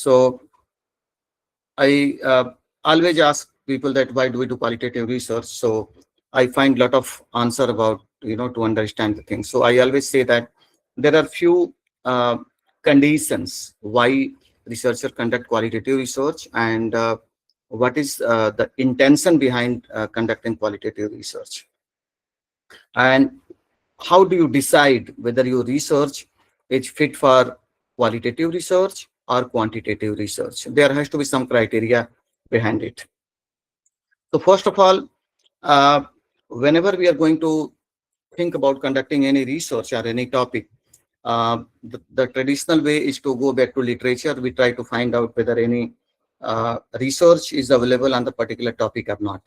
So I always ask people that why do we do qualitative research? So I find a lot of answer about, to understand the thing. So I always say that there are few uh, conditions why researcher conduct qualitative research, and what is the intention behind conducting qualitative research, and how do you decide whether your research is fit for qualitative research or quantitative research. There has to be some criteria behind it. So first of all, uh, whenever we are going to think about conducting any research or any topic, the traditional way is to go back to literature. We try to find out whether any research is available on the particular topic or not.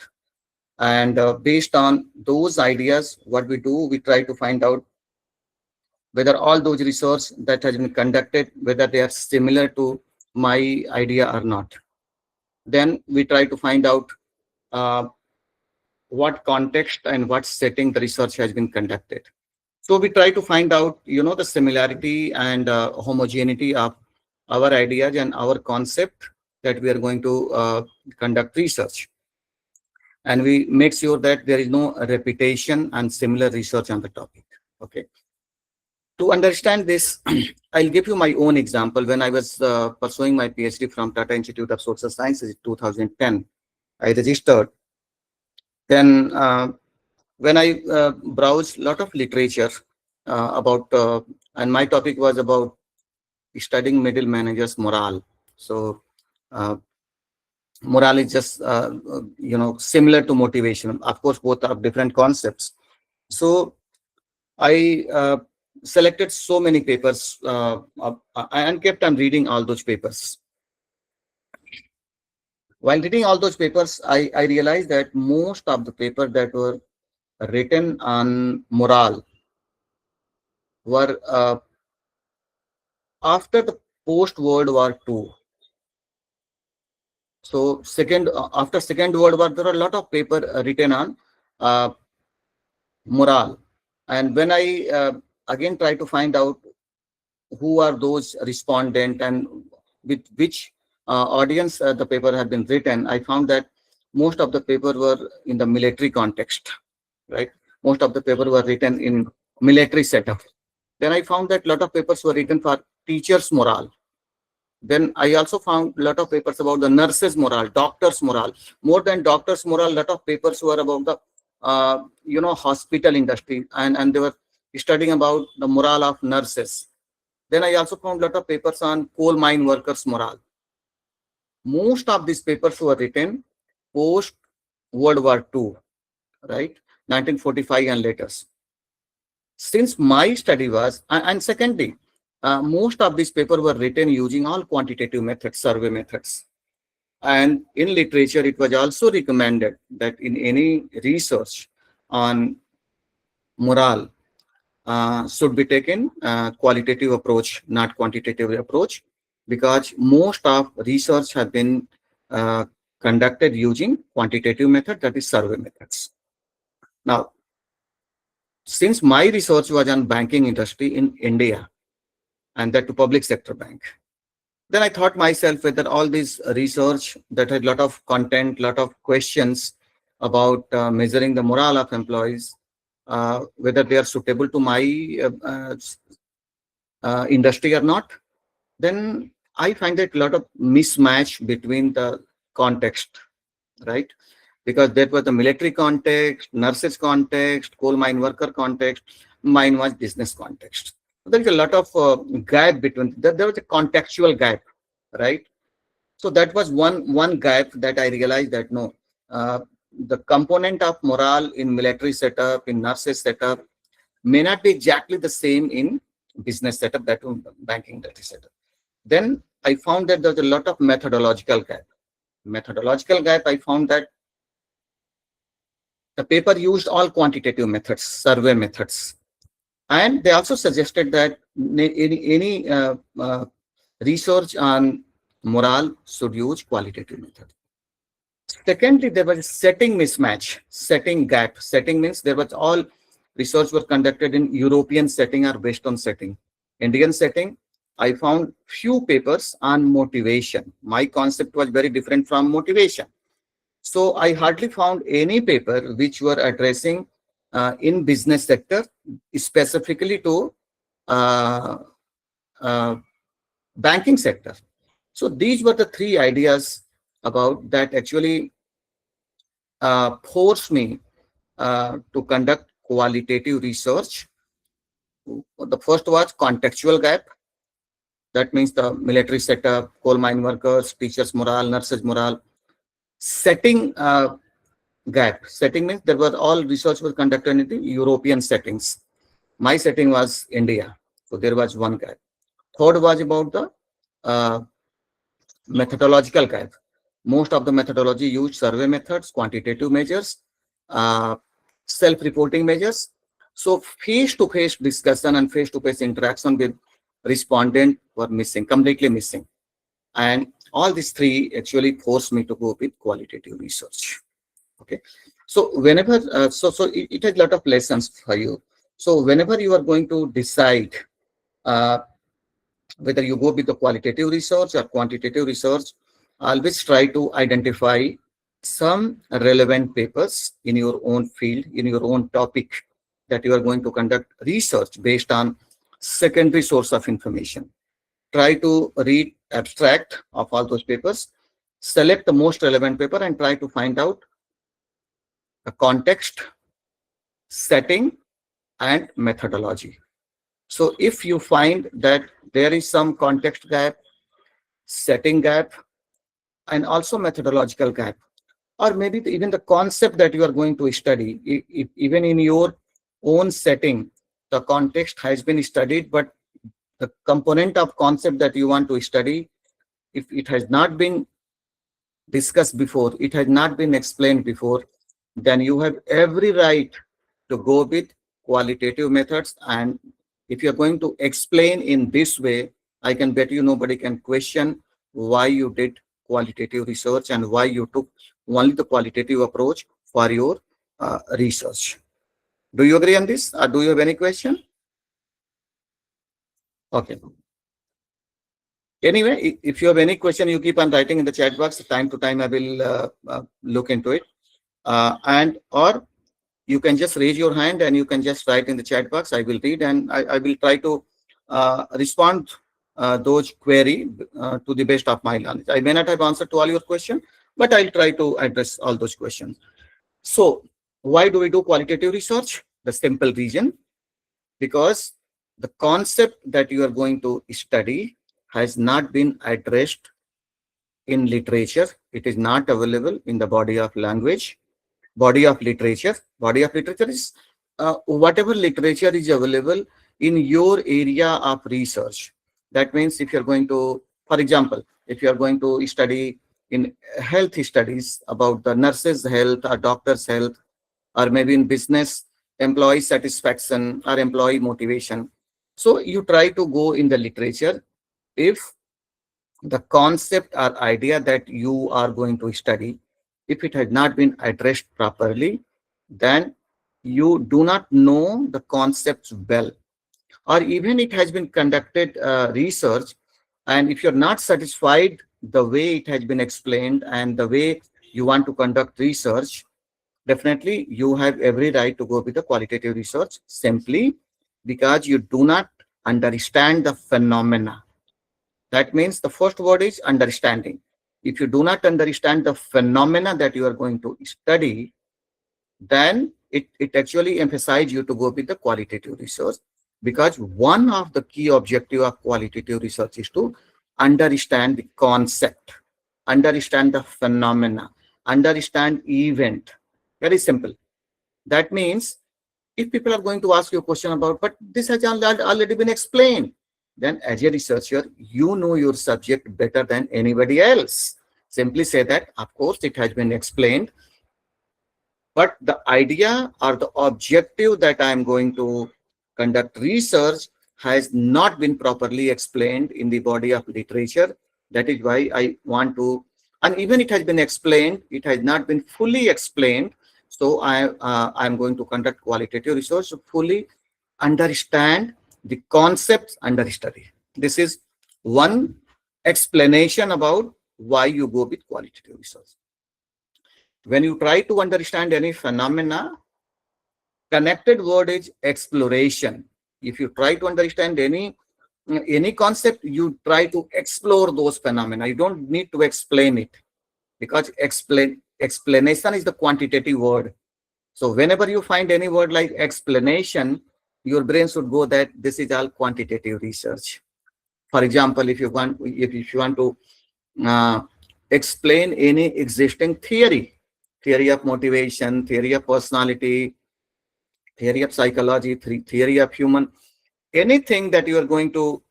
And based on those ideas, what we do, we try to find out whether all those research that has been conducted, whether they are similar to my idea or not. Then we try to find out uh, what context and what setting the research has been conducted. So we try to find out, the similarity and homogeneity of our ideas and our concept that we are going to conduct research. And we make sure that there is no repetition and similar research on the topic. Okay. To understand this, I'll give you my own example. When I was pursuing my PhD from Tata Institute of Social Sciences in 2010, I registered. Then when I browsed a lot of literature about, and my topic was about studying middle managers' morale. So morale is just, similar to motivation. Of course, both are different concepts. So I selected so many papers and kept on reading all those papers. While reading all those papers, I realized that most of the papers that were written on morale were after the post-World War II. So after Second World War, there are a lot of paper written on uh, morale. And when I again try to find out who are those respondent and with which audience the paper had been written, I found that most of the paper were in the military context, right? Most of the paper were written in military setup. Then I found that a lot of papers were written for teachers' morale. Then I also found a lot of papers about the nurses' morale, doctors' morale. More than doctors' morale, a lot of papers were about the hospital industry, and they were studying about the morale of nurses. Then I also found a lot of papers on coal mine workers' morale. Most of these papers were written post World War II, right? 1945 and later. Since my study was, and secondly, most of these papers were written using all quantitative methods, survey methods. And in literature, it was also recommended that in any research on morale should be taken qualitative approach, not quantitative approach, because most of research have been conducted using quantitative method, that is survey methods. Now, since my research was on banking industry in India, and that to public sector bank, then I thought myself whether all this research that had a lot of content, lot of questions about measuring the morale of employees, whether they are suitable to my industry or not. Then I find that a lot of mismatch between the context, right? Because that was the military context, nurses context, coal mine worker context, mine was business context. There is a lot of gap between, there was a contextual gap, right? So that was one gap that I realized that no, the component of morale in military setup, in nurses setup, may not be exactly the same in business setup, that banking industry setup. Then I found that there's a lot of methodological gap. Methodological gap, I found that the paper used all quantitative methods, survey methods. And they also suggested that any research on morale should use qualitative method. Secondly, there was a setting mismatch, setting gap. Setting means there was all research were conducted in European setting or Western setting. Indian setting, I found few papers on motivation. My concept was very different from motivation. So I hardly found any paper which were addressing in business sector, specifically to uh, uh, banking sector. So these were the three ideas about that actually forced me to conduct qualitative research. The first was contextual gap. That means the military setup, coal mine workers, teachers' morale, nurses' morale. Setting gap. Setting means there were all research was conducted in the European settings. My setting was India. So there was one gap. Third was about the uh, methodological gap. Most of the methodology used survey methods, quantitative measures, uh, self-reporting measures. So face-to-face discussion and face-to-face interaction with respondent were missing, completely missing. And all these three actually forced me to go with qualitative research. Okay. So whenever, it has a lot of lessons for you. So whenever you are going to decide uh, whether you go with the qualitative research or quantitative research, always try to identify some relevant papers in your own field, in your own topic that you are going to conduct research based on secondary source of information. Try to read abstract of all those papers, select the most relevant paper and try to find out the context, setting, and methodology. So if you find that there is some context gap, setting gap, and also methodological gap, or maybe even the concept that you are going to study, even in your own setting, the context has been studied, but the component of concept that you want to study, if it has not been discussed before, it has not been explained before, then you have every right to go with qualitative methods. And if you're going to explain in this way, I can bet you nobody can question why you did qualitative research and why you took only the qualitative approach for your research. Do you agree on this? Or do you have any question? Okay. Anyway, if you have any question, you keep on writing in the chat box. Time to time, I will look into it. And or you can just raise your hand and you can just write in the chat box. I will read and I will try to respond those query to the best of my knowledge. I may not have answered to all your questions, but I'll try to address all those questions. So why do we do qualitative research? The simple reason, because the concept that you are going to study has not been addressed in literature. It is not available in the body of language, body of literature. Body of literature is whatever literature is available in your area of research. That means if you're going to, for example, if you're going to study in health studies about the nurses' health or doctors' health, or maybe in business, employee satisfaction or employee motivation. So you try to go in the literature. If the concept or idea that you are going to study, if it has not been addressed properly, then you do not know the concepts well, or even it has been conducted research, and if you're not satisfied the way it has been explained and the way you want to conduct research, definitely you have every right to go with the qualitative research, simply because you do not understand the phenomena. That means the first word is understanding. If you do not understand the phenomena that you are going to study, then it actually emphasizes you to go with the qualitative research, because one of the key objective of qualitative research is to understand the concept, understand the phenomena, understand event. Very simple. That means if people are going to ask you a question about, but this has already been explained, then as a researcher, you know your subject better than anybody else. Simply say that, of course, it has been explained, but the idea or the objective that I am going to conduct research has not been properly explained in the body of literature. That is why I want to, and even it has been explained, it has not been fully explained. So I'm going to conduct qualitative research to fully understand the concepts under study. This is one explanation about why you go with qualitative research. When you try to understand any phenomena, connected word is exploration. If you try to understand any concept, you try to explore those phenomena. You don't need to explain it, because explanation is the quantitative word. So whenever you find any word like explanation, your brain should go that this is all quantitative research. For example, if you want to uh, explain any existing theory of motivation, theory of personality, theory of psychology, theory of human, anything that you are going to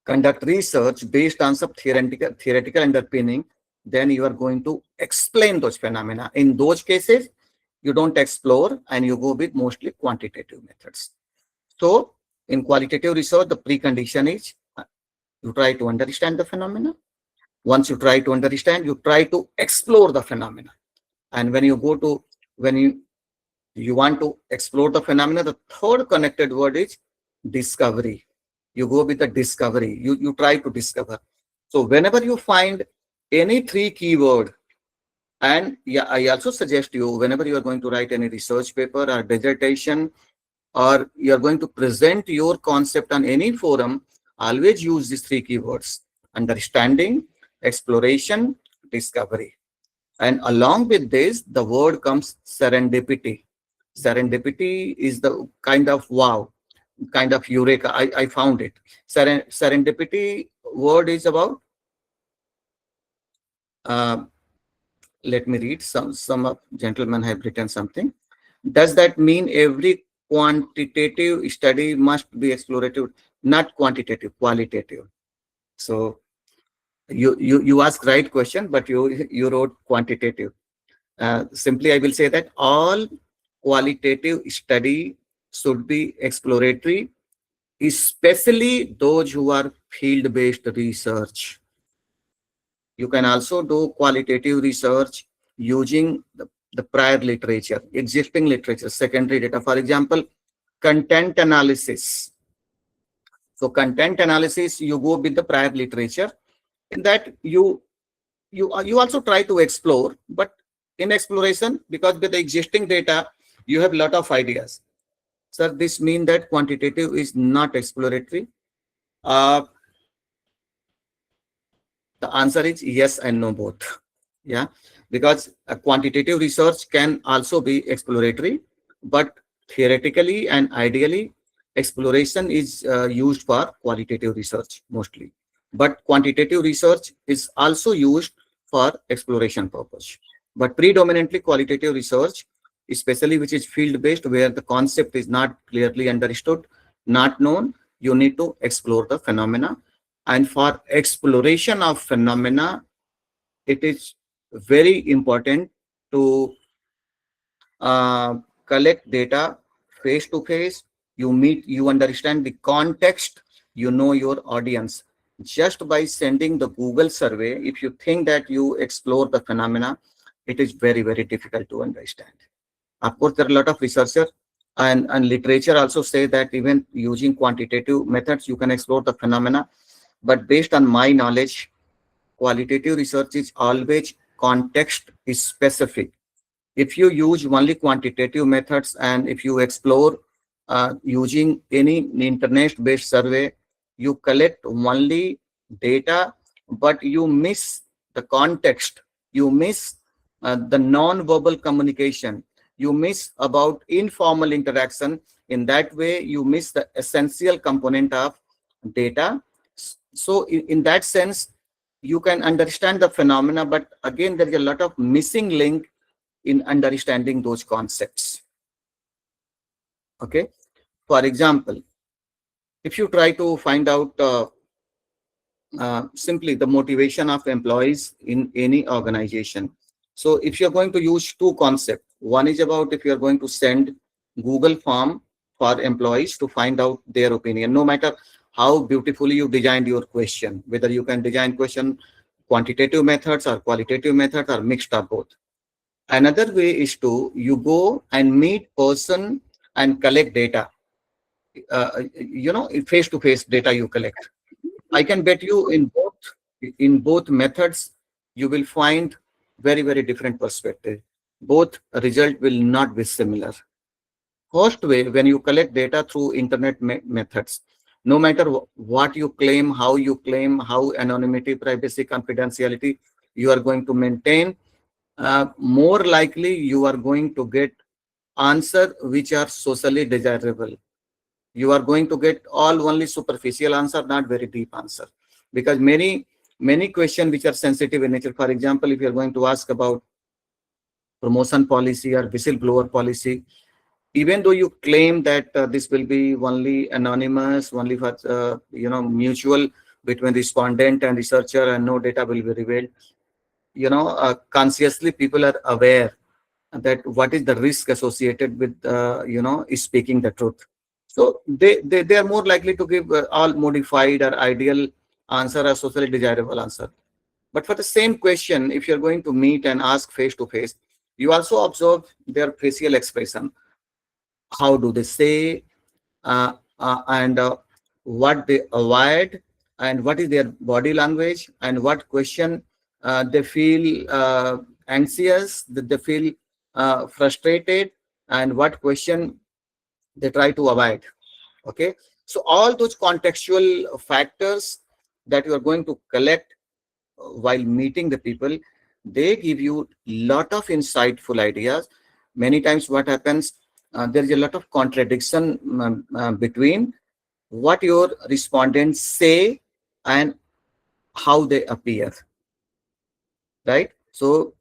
conduct research based on some theoretical underpinning, then you are going to explain those phenomena. In those cases, you don't explore and you go with mostly quantitative methods. So in qualitative research, the precondition is you try to understand the phenomena. Once you try to understand, you try to explore the phenomena. And when you want to explore the phenomena, the third connected word is discovery. You go with the discovery. You try to discover. So whenever you find any three keyword, and yeah, I also suggest you, whenever you are going to write any research paper or dissertation, or you are going to present your concept on any forum, always use these three keywords: understanding, exploration, discovery. And along with this, the word comes serendipity. Serendipity is the kind of wow, kind of eureka. I found it. Serendipity word is about, uh, let me read. Some gentlemen have written something. Does that mean every quantitative study must be explorative? Not quantitative, qualitative. So you ask right question, but you wrote quantitative. Simply, I will say that all qualitative study should be exploratory, especially those who are field-based research. You can also do qualitative research using the prior literature, existing literature, secondary data. For example, content analysis. So content analysis, you go with the prior literature. In that, you also try to explore, but in exploration, because with the existing data, you have a lot of ideas. Sir, this means that quantitative is not exploratory. Uh, the answer is yes and no both. Yeah, because a quantitative research can also be exploratory, but theoretically and ideally, exploration is used for qualitative research mostly. But quantitative research is also used for exploration purpose. But predominantly qualitative research, especially which is field-based, where the concept is not clearly understood, not known, you need to explore the phenomena. And for exploration of phenomena, it is very important to collect data face to face. You understand the context, you know your audience. Just by sending the Google survey, if you think that you explore the phenomena, it is very, very difficult to understand. Of course, there are a lot of researchers and literature also say that even using quantitative methods, you can explore the phenomena. But based on my knowledge, qualitative research is always context specific. If you use only quantitative methods and if you explore using any internet-based survey, you collect only data, but you miss the context, you miss the non-verbal communication, you miss about informal interaction. In that way, you miss the essential component of data. So in that sense, you can understand the phenomena, but again, there is a lot of missing link in understanding those concepts. Okay. For example, if you try to find out simply the motivation of employees in any organization. So if you're going to use two concepts, one is about if you're going to send Google form for employees to find out their opinion, no matter how beautifully you designed your question, whether you can design question quantitative methods or qualitative methods or mixed or both. Another way is to you go and meet person and collect data. Face to face data you collect. I can bet you in both methods, you will find very, very different perspective. Both result will not be similar. First way, when you collect data through internet methods, no matter what you claim, how anonymity, privacy, confidentiality you are going to maintain, more likely you are going to get answer which are socially desirable. You are going to get all only superficial answer, not very deep answer, because many questions which are sensitive in nature. For example, if you are going to ask about promotion policy or whistleblower policy, even though you claim that this will be only anonymous, only for mutual between respondent and researcher, and no data will be revealed, consciously people are aware that what is the risk associated with speaking the truth. So they are more likely to give all modified or ideal answer or socially desirable answer. But for the same question, if you're going to meet and ask face to face, you also observe their facial expression. How do they say, and what they avoid, and what is their body language, and what question they feel anxious, that they feel frustrated, and what question they try to avoid. Okay, so all those contextual factors that you are going to collect while meeting the people, they give you lot of insightful ideas. Many times what happens, there is a lot of contradiction between what your respondents say and how they appear, right? So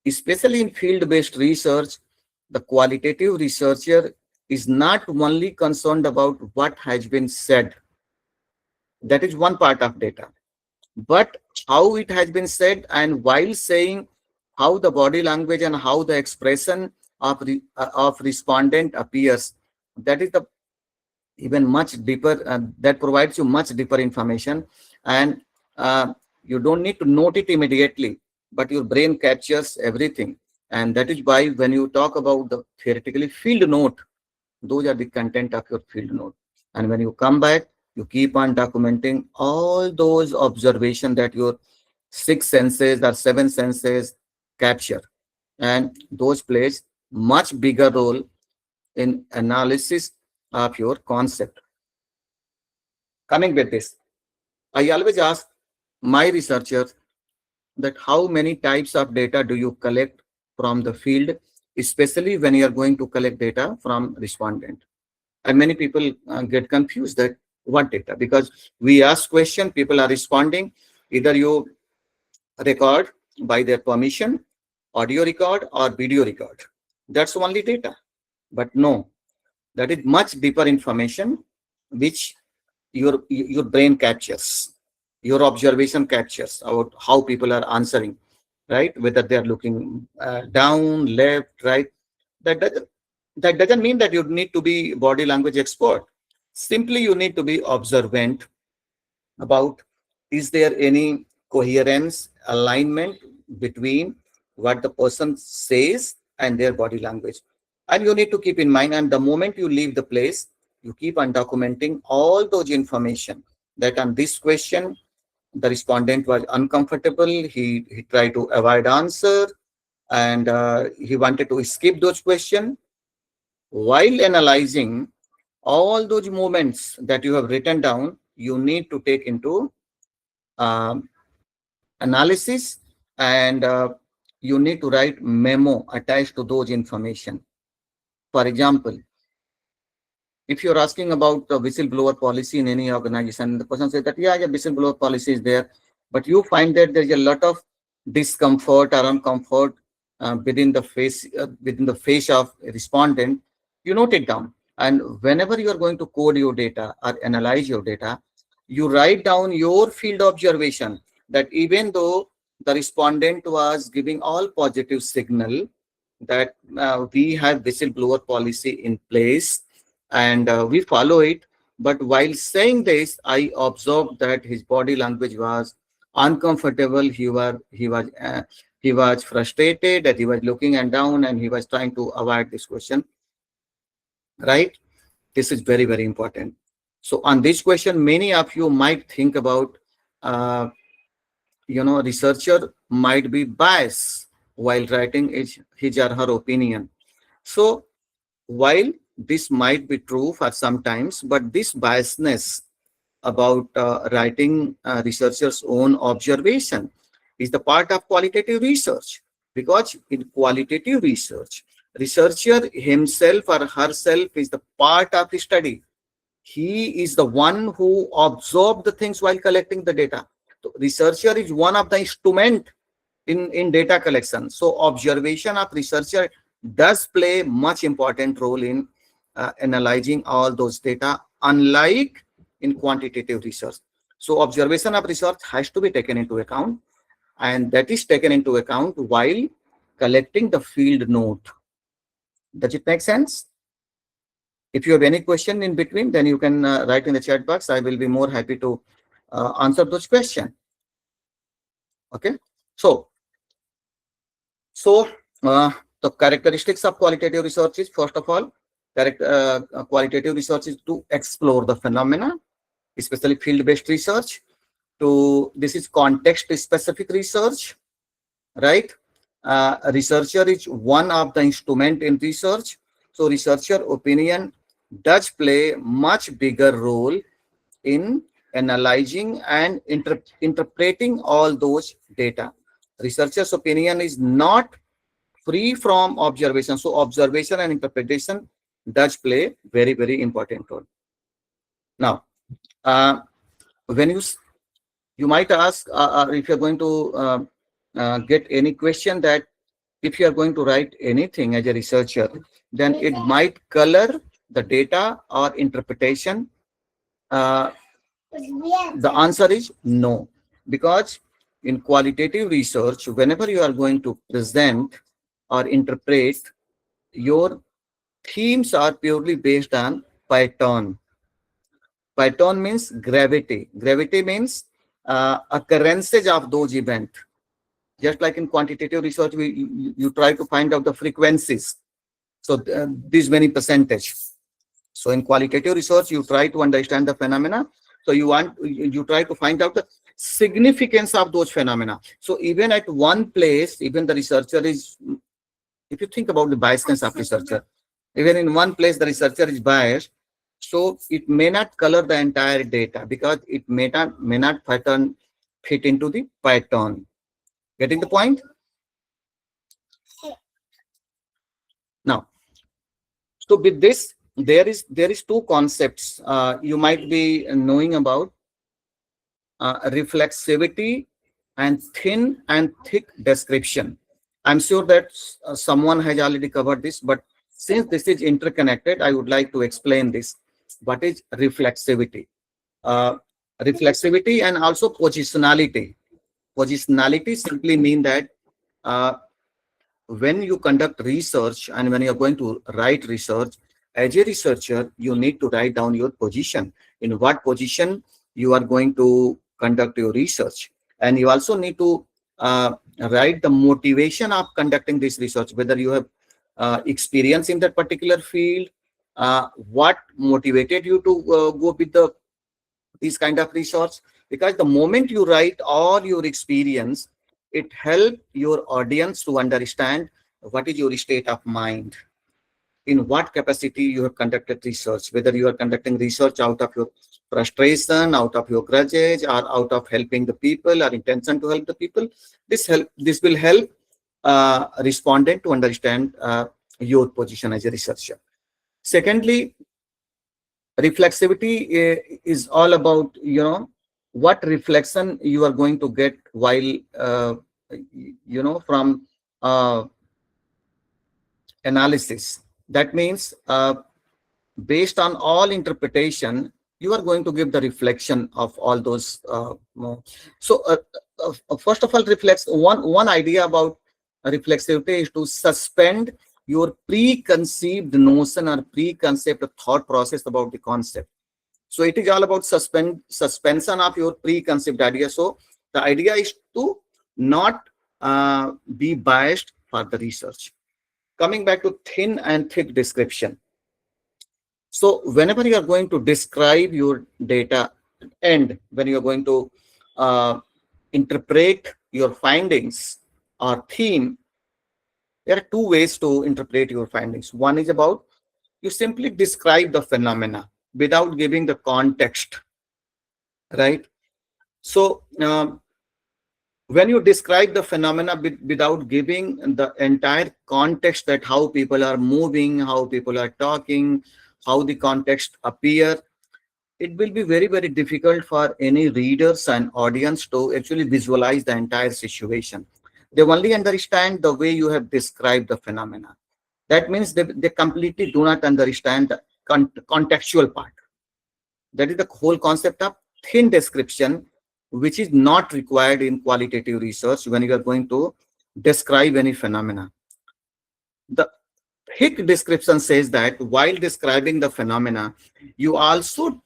especially in field-based research, the qualitative researcher is not only concerned about what has been said. That is one part of data, but how it has been said, and while saying, how the body language and how the expression of respondent appears, that is the even much deeper, that provides you much deeper information. And you don't need to note it immediately, but your brain captures everything. And that is why when you talk about the theoretically field note, those are the content of your field note. And when you come back, you keep on documenting all those observations that your six senses or seven senses capture. And those plays much bigger role in analysis of your concept. Coming with this, I always ask my researchers that how many types of data do you collect from the field, especially when you are going to collect data from respondent. And many people get confused that what data, because we ask question, people are responding. Either you record by their permission, audio record or video record. That's only data. But no, that is much deeper information which your brain captures, your observation captures about how people are answering, right? Whether they are looking down, left, right. That doesn't that doesn't mean that you need to be body language expert. Simply, you need to be observant about, is there any coherence, alignment between what the person says and their body language. And you need to keep in mind, and the moment you leave the place, you keep on documenting all those information, that on this question the respondent was uncomfortable, he tried to avoid answer, and he wanted to skip those questions. While analyzing all those moments that you have written down, you need to take into um, analysis, and you need to write memo attached to those information. For example, if you're asking about the whistleblower policy in any organization, the person says that, yeah, whistleblower policy is there, but you find that there's a lot of discomfort or uncomfort within the face of a respondent. You note it down. And whenever you are going to code your data or analyze your data, you write down your field observation, that even though the respondent was giving all positive signal that we have whistleblower policy in place, and we follow it. But while saying this, I observed that his body language was uncomfortable. He was frustrated, that he was looking and down, and he was trying to avoid this question. Right? This is very, very important. So on this question, many of you might think about, uh, researcher might be biased while writing his or her opinion. So while this might be true for sometimes, but this biasness about writing researcher's own observation is the part of qualitative research, because in qualitative research, researcher himself or herself is the part of the study. He is the one who absorbed the things while collecting the data. So researcher is one of the instrument in data collection. So observation of researcher does play much important role in analyzing all those data, unlike in quantitative research. So observation of research has to be taken into account, and that is taken into account while collecting the field note. Does it make sense? If you have any question in between, then you can write in the chat box. I will be more happy to answer those questions. Okay. So the characteristics of qualitative research is, first of all, qualitative research is to explore the phenomena, especially field-based research. This is context-specific research, right? Researcher is one of the instrument in research. So researcher opinion does play much bigger role in analyzing and interpreting all those data. Researcher's opinion is not free from observation. So observation and interpretation does play very, very important role. Now, when you might ask if you're going to get any question that if you are going to write anything as a researcher, then it might color the data or interpretation. The answer is no, because in qualitative research, whenever you are going to present or interpret, your themes are purely based on pattern. Pattern means gravity. Gravity means occurrences of those events. Just like in quantitative research, you try to find out the frequencies. So this many percentage. So in qualitative research, you try to understand the phenomena. So you try to find out the significance of those phenomena. So even at one place, even the researcher is, if you think about the biasness of researcher, even in one place the researcher is biased, so it may not color the entire data because it may not pattern fit into the pattern. Getting the point? Now, so with this, there is two concepts you might be knowing about: reflexivity and thin and thick description. I'm sure that someone has already covered this, but since this is interconnected, I would like to explain this. What is reflexivity? Uh, Reflexivity and also positionality. Positionality simply mean that uh, when you conduct research and when you're going to write research, as a researcher, you need to write down your position, in what position you are going to conduct your research. And you also need to write the motivation of conducting this research, whether you have experience in that particular field, what motivated you to go with this kind of research. Because the moment you write all your experience, it helps your audience to understand what is your state of mind, in what capacity you have conducted research, whether you are conducting research out of your frustration, out of your grudges, or out of helping the people or intention to help the people. This will help respondent to understand your position as a researcher. Secondly, reflexivity is all about what reflection you are going to get while from uh, analysis. That means based on all interpretation, you are going to give the reflection of all those so first of all, reflex one idea about reflexivity is to suspend your preconceived notion or preconceived thought process about the concept. So it is all about suspension of your preconceived idea. So the idea is to not be biased for the research. Coming back to thin and thick description. So whenever you are going to describe your data and when you are going to uh, interpret your findings or theme, there are two ways to interpret your findings. One is about you simply describe the phenomena without giving the context, right? So when you describe the phenomena without giving the entire context, that how people are moving, how people are talking, how the context appear, it will be very, very difficult for any readers and audience to actually visualize the entire situation. They only understand the way you have described the phenomena. That means they completely do not understand the contextual part. That is the whole concept of thin description, which is not required in qualitative research when you are going to describe any phenomena. The thick description says that while describing the phenomena, you also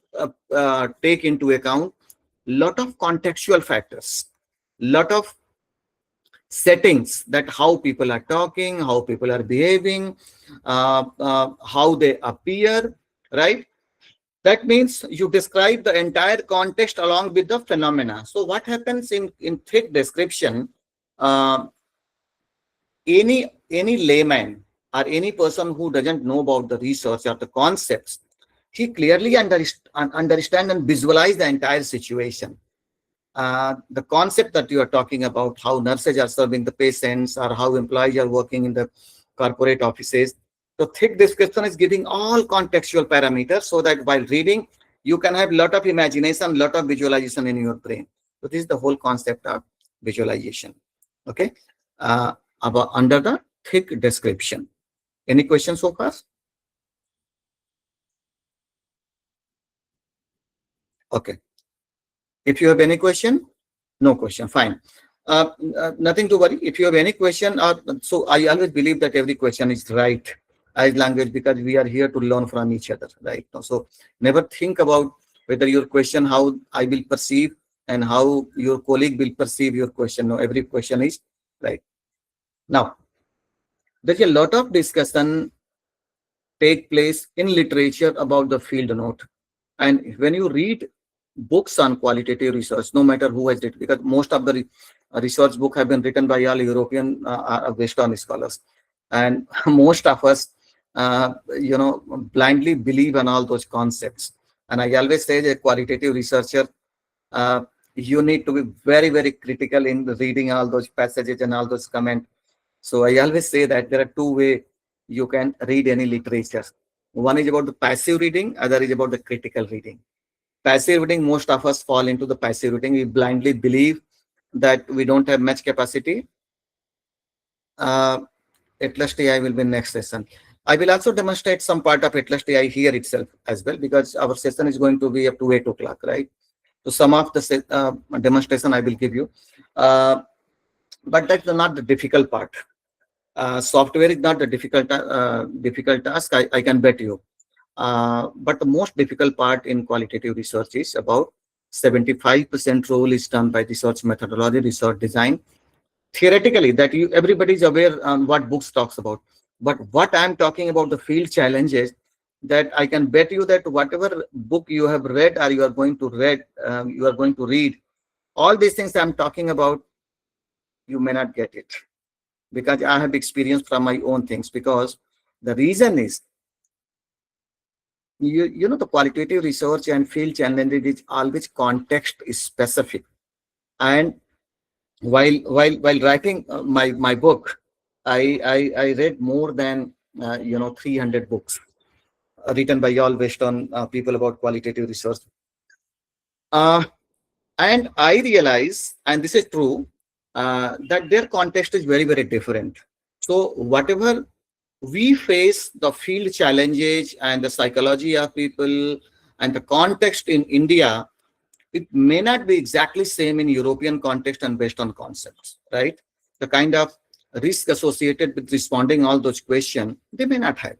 take into account lot of contextual factors, lot of settings, that how people are talking, how people are behaving, how they appear, right? That means you describe the entire context along with the phenomena. So what happens in thick description, uh, any layman or any person who doesn't know about the research or the concepts, he clearly understand and visualize the entire situation. The concept that you are talking about, how nurses are serving the patients or how employees are working in the corporate offices. The thick description is giving all contextual parameters so that while reading, you can have lot of imagination, lot of visualization in your brain. So this is the whole concept of visualization. Okay. Uh, about under the thick description. Any questions so far? Okay. If you have any question, no question, fine. Nothing to worry. If you have any question, so I always believe that every question is right as language, because we are here to learn from each other, right? So never think about whether your question, how I will perceive and how your colleague will perceive your question. No, every question is right. Now, there's a lot of discussion take place in literature about the field note. And when you read books on qualitative research, no matter who has it, because most of the research book have been written by all European Western scholars, and most of us, blindly believe in all those concepts. And I always say, that qualitative researcher, uh, you need to be very, very critical in reading all those passages and all those comments. So I always say that there are two ways you can read any literature. One is about the passive reading, other is about the critical reading. Passive reading, most of us fall into the passive reading. We blindly believe that we don't have much capacity. ATLAS.ti will be next session. I will also demonstrate some part of ATLAS.ti here itself as well, because our session is going to be up to 8 o'clock, right? So some of the demonstration I will give you. But that's not the difficult part. Software is not the difficult task, I can bet you. But the most difficult part in qualitative research is about 75% role is done by research methodology, research design. Theoretically, that everybody is aware what books talks about. But what I'm talking about, the field challenges, that I can bet you that whatever book you have read or you are going to read, all these things I'm talking about, you may not get it, because I have experience from my own things. Because the reason is, the qualitative research and field challenges is always context specific. And while writing my book, I read more than 300 books written by all Western people about qualitative research. Uh, and I realize, and this is true, that their context is very, very different. So whatever we face, the field challenges and the psychology of people and the context in India, it may not be exactly same in European context and Western concepts, right? The kind of risk associated with responding all those questions, they may not have.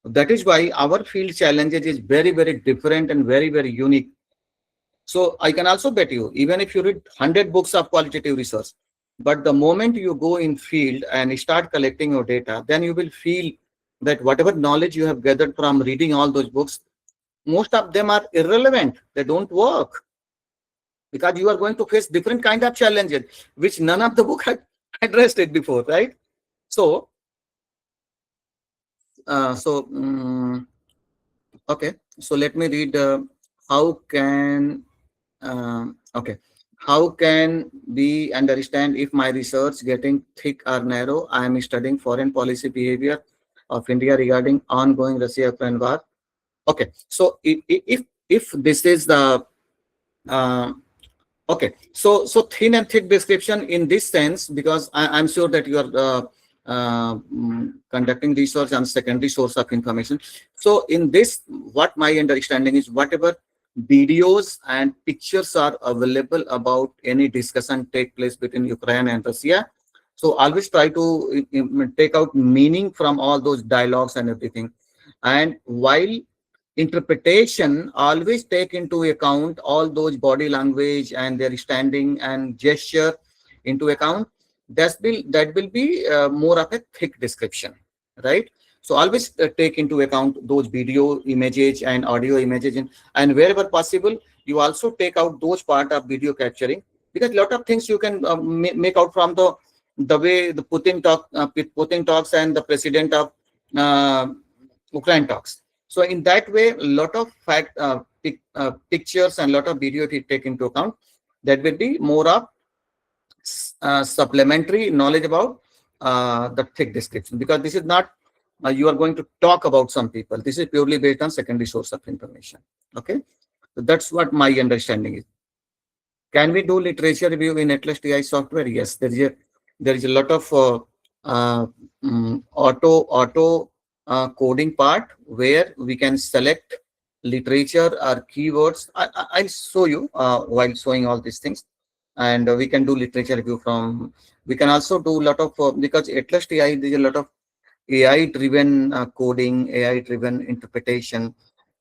That is why our field challenges is very, very different and very, very unique. So I can also bet you, even if you read 100 books of qualitative research, but the moment you go in field and start collecting your data, then you will feel that whatever knowledge you have gathered from reading all those books, most of them are irrelevant. They don't work because you are going to face different kind of challenges, which none of the book had addressed it before, right? So, okay. So let me read. How can okay? How can we understand if my research getting thick or narrow? I am studying foreign policy behavior of India regarding ongoing Russia-Ukraine war. Okay. So if this is the uh, okay, so thin and thick description in this sense, because I'm sure that you are conducting research on secondary source of information. So in this, what my understanding is, whatever videos and pictures are available about any discussion take place between Ukraine and Russia. So always try to take out meaning from all those dialogues and everything. And while interpretation, always take into account all those body language and their standing and gesture into account. That will be more of a thick description, right? So always take into account those video images and audio images, and wherever possible you also take out those part of video capturing, because a lot of things you can make out from the way the Putin talks and the president of uh, Ukraine talks. So in that way, a lot of pictures and lot of video if you take into account, that will be more of supplementary knowledge about the thick description, because this is not you are going to talk about some people. This is purely based on secondary source of information. Okay, so that's what my understanding is. Can we do literature review in ATLAS.ti software? Yes, there is a lot of auto coding part where we can select literature or keywords. I'll show you while showing all these things, and we can do literature review from. We can also do a lot of because ATLAS.ti there is a lot of AI driven coding, AI driven interpretation.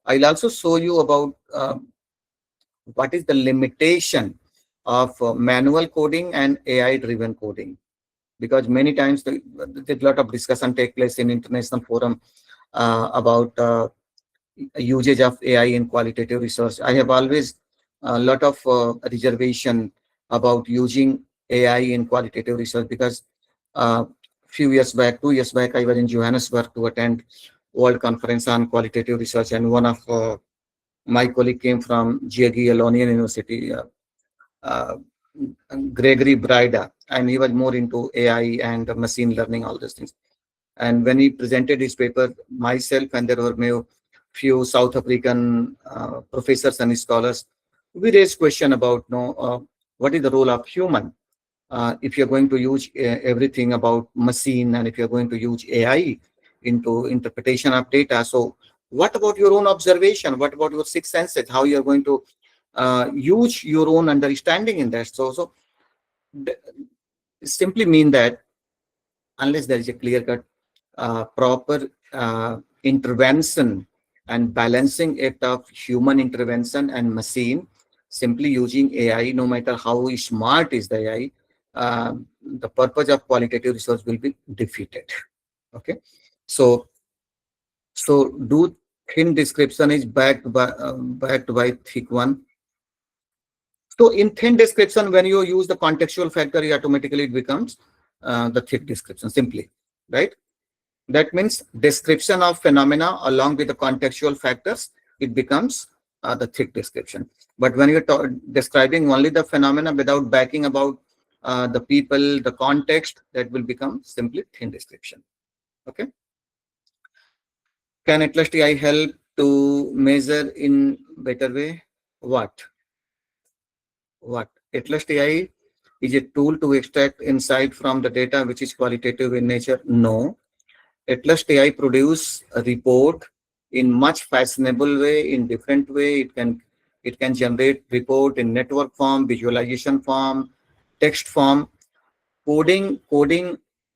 I'll also show you about what is the limitation of manual coding and AI driven coding, because many times there's a lot of discussion take place in international forum about usage of AI in qualitative research. I have always a lot of reservation about using AI in qualitative research, because few years back, 2 years back, I was in Johannesburg to attend World Conference on Qualitative Research, and one of my colleague came from Jagiellonian University, uh, Gregory Brida, and he was more into AI and machine learning, all those things. And when he presented his paper, myself and there were few South African professors and scholars, we raised question about what is the role of human if you're going to use everything about machine, and if you're going to use AI into interpretation of data. So what about your own observation? What about your sixth senses? How you're going to use your own understanding in that? So simply mean that unless there is a clear-cut proper intervention and balancing act of human intervention and machine, simply using AI, no matter how smart is the AI, the purpose of qualitative research will be defeated. Okay, so do thin description is backed by thick one. So in thin description, when you use the contextual factor, it automatically becomes the thick description simply, right? That means description of phenomena along with the contextual factors, it becomes the thick description. But when you're describing only the phenomena without backing about the people, the context, that will become simply thin description. Okay. Can ATLAS.ti help to measure in better way? What? ATLAS.ti is a tool to extract insight from the data which is qualitative in nature? No. ATLAS.ti produce a report in much fashionable way, in different way. It can generate report in network form, visualization form, text form. Coding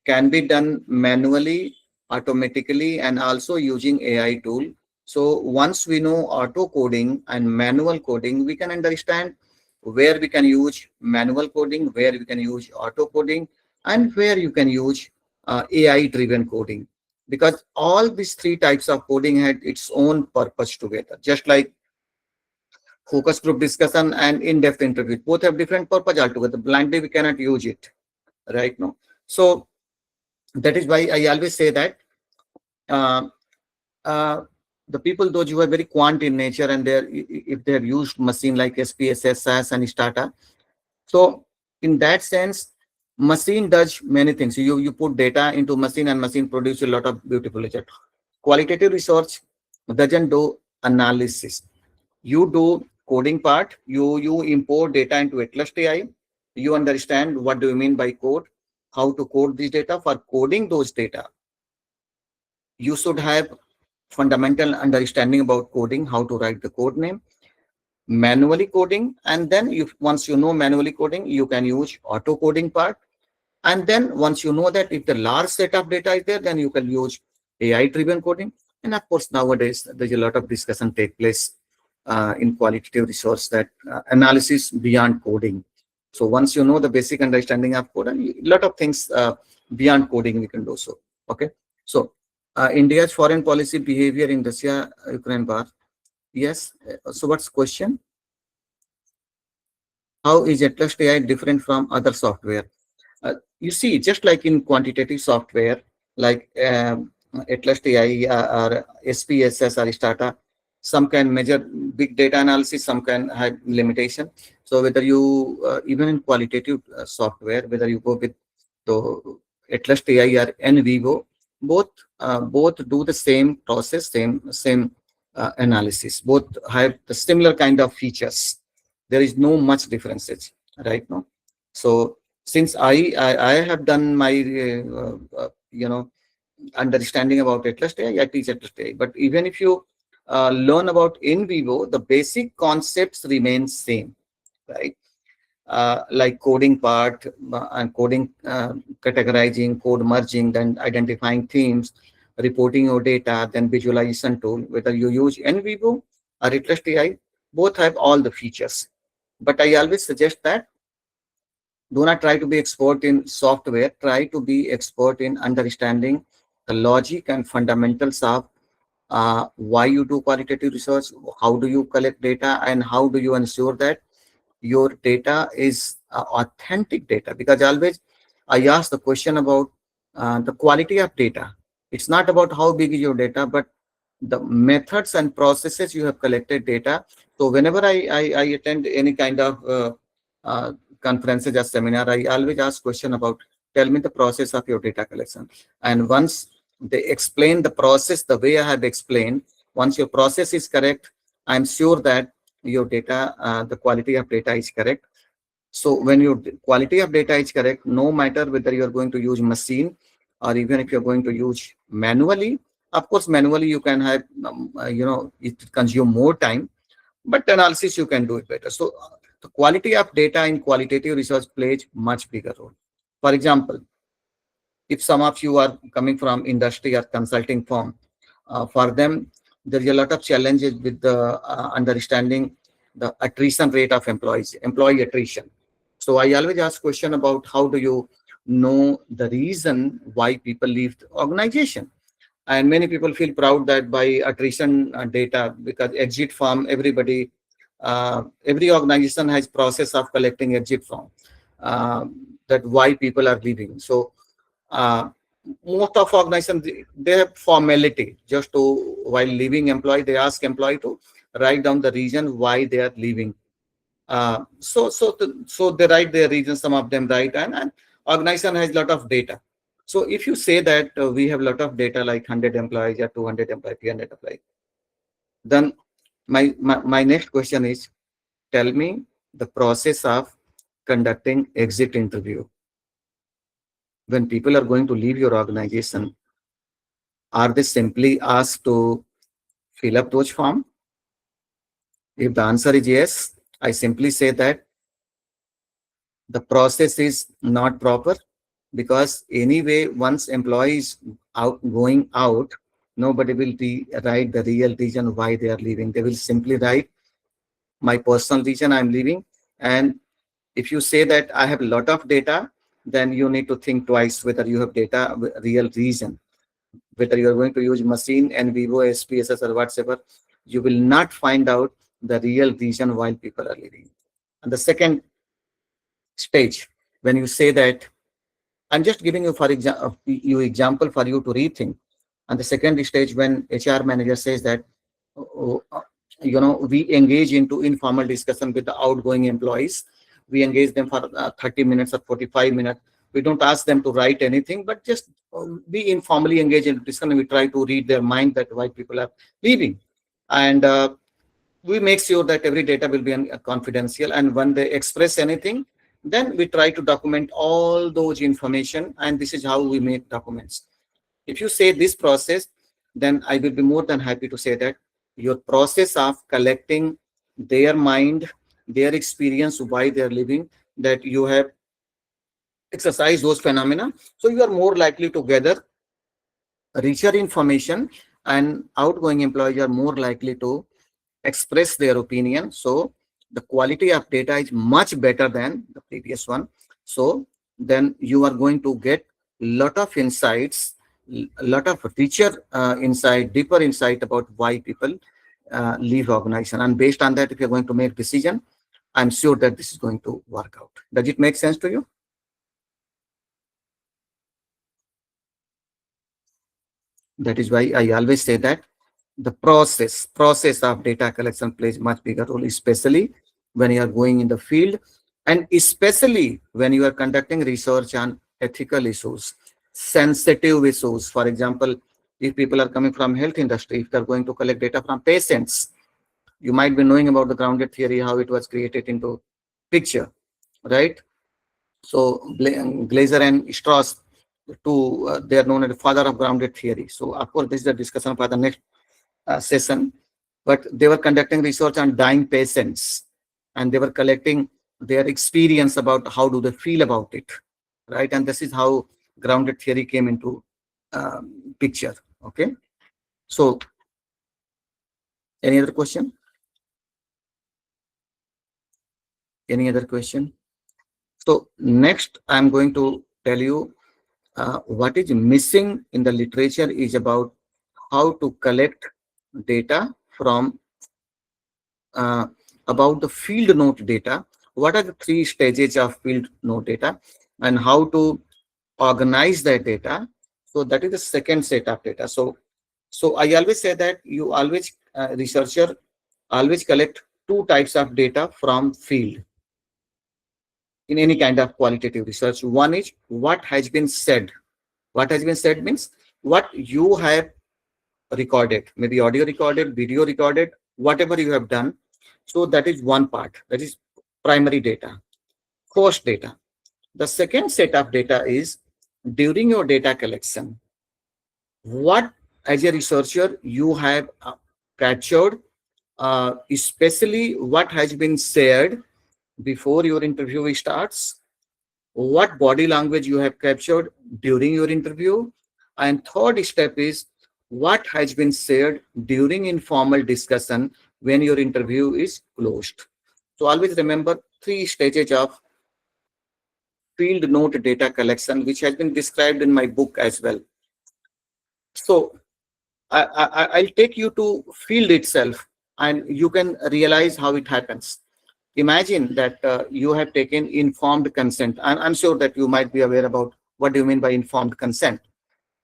can be done manually, automatically, and also using AI tool. So once we know auto coding and manual coding, we can understand where we can use manual coding, where we can use auto coding, and where you can use AI driven coding. because all these three types of coding had its own purpose together. Just like focus group discussion and in-depth interview, both have different purpose altogether. Blindly, we cannot use it, right? No. So that is why I always say that uh, uh, the people, those who are very quant in nature, and if they have used machine like SPSS, SAS, and Stata, so in that sense, machine does many things. You put data into machine, and machine produce a lot of beautiful result. Qualitative research doesn't do analysis. You do coding part. You import data into ATLAS.ti. You understand what do you mean by code, how to code this data. For coding those data, you should have fundamental understanding about coding, how to write the code name, manually coding, and then once you know manually coding, you can use auto coding part. And then once you know that if the large set of data is there, then you can use AI driven coding. And of course, nowadays there's a lot of discussion take place in qualitative research that analysis beyond coding. So once you know the basic understanding of code, a lot of things beyond coding we can do so. Okay. So India's foreign policy behavior in Russia-Ukraine war. Yes. So what's question? How is ATLAS.ti different from other software? You see, just like in quantitative software, like ATLAS.ti or SPSS or Stata, some can measure big data analysis, some can have limitation. So whether you, even in qualitative software, whether you go with the ATLAS.ti or NVivo, both do the same process, same analysis. Both have the similar kind of features. There is no much differences, right? No. So since I have done my understanding about ATLAS.ti, I teach ATLAS.ti. But even if you learn about in vivo, the basic concepts remain same, right? Like coding part and coding, categorizing, code merging, then identifying themes, reporting your data, then visualization tool. Whether you use in vivo or ATLAS.ti, both have all the features. But I always suggest that do not try to be expert in software. Try to be expert in understanding the logic and fundamentals of why you do qualitative research, how do you collect data, and how do you ensure that your data is authentic data. Because always I ask the question about the quality of data. It's not about how big is your data, but the methods and processes you have collected data. So whenever I attend any kind of uh, conferences or seminar, I always ask question about, tell me the process of your data collection. And once they explain the process the way I have explained, once your process is correct, I'm sure that your data, the quality of data is correct. So when your quality of data is correct, no matter whether you're going to use machine or even if you're going to use manually, of course, manually you can have, it consume more time, but analysis you can do it better. So the quality of data in qualitative research plays much bigger role. For example, if some of you are coming from industry or consulting firm, for them, there is a lot of challenges with the understanding the attrition rate of employees, employee attrition. So I always ask question about how do you know the reason why people leave the organization. And many people feel proud that by attrition data, because exit form, every organization has process of collecting exit form, that why people are leaving. So uh, most of organizations, they have formality just to, while leaving employee, they ask employee to write down the reason why they are leaving. So they write their reason, some of them write, and organization has a lot of data. So if you say that we have a lot of data like 100 employees or 200 employees, 300 employees, then my next question is, tell me the process of conducting exit interview. When people are going to leave your organization, are they simply asked to fill up those form? If the answer is yes, I simply say that the process is not proper, because anyway, once employees going out, nobody will write the real reason why they are leaving. They will simply write my personal reason I'm leaving. And if you say that I have a lot of data, then you need to think twice whether you have data real reason. whether you are going to use machine and Vivo, SPSS or whatsoever, you will not find out the real reason why people are leaving. And the second stage, when you say that, I'm just giving you for example for you to rethink. And the second stage, when HR manager says that, oh, we engage into informal discussion with the outgoing employees. We engage them for 30 minutes or 45 minutes. We don't ask them to write anything, but just we informally engage in discussion. We try to read their mind that why people are leaving. And we make sure that every data will be confidential. And when they express anything, then we try to document all those information. And this is how we make documents. If you say this process, then I will be more than happy to say that your process of collecting their mind, their experience, why they're living, that you have exercised those phenomena. So you are more likely to gather richer information, and outgoing employees are more likely to express their opinion. So the quality of data is much better than the previous one. So then you are going to get lot of insights, a lot of richer insight, deeper insight about why people leave organization. And based on that, if you're going to make decision, I'm sure that this is going to work out. Does it make sense to you? That is why I always say that the process of data collection plays much bigger role, especially when you are going in the field, and especially when you are conducting research on ethical issues, sensitive issues. For example, if people are coming from health industry, if they are going to collect data from patients, you might be knowing about the grounded theory, how it was created into picture, right? So Glaser and Strauss, they are known as the father of grounded theory. So of course, this is a discussion for the next session. But they were conducting research on dying patients, and they were collecting their experience about how do they feel about it, right? And this is how grounded theory came into picture. Okay. So any other question? Any other question? So next, I'm going to tell you what is missing in the literature is about how to collect data from uh, about the field note data. What are the three stages of field note data and how to organize that data? So that is the second set of data. So I always say that you always researcher always collect two types of data from field in any kind of qualitative research. One is what has been said. What has been said means what you have recorded, maybe audio recorded, video recorded, whatever you have done. So that is one part, that is primary data, course data. The second set of data is during your data collection, what as a researcher you have captured, especially what has been shared before your interview starts, what body language you have captured during your interview, and third step is what has been said during informal discussion when your interview is closed. So always remember three stages of field note data collection, which has been described in my book as well. So I'll take you to field itself, and you can realize how it happens. Imagine that you have taken informed consent. I'm sure that you might be aware about what do you mean by informed consent.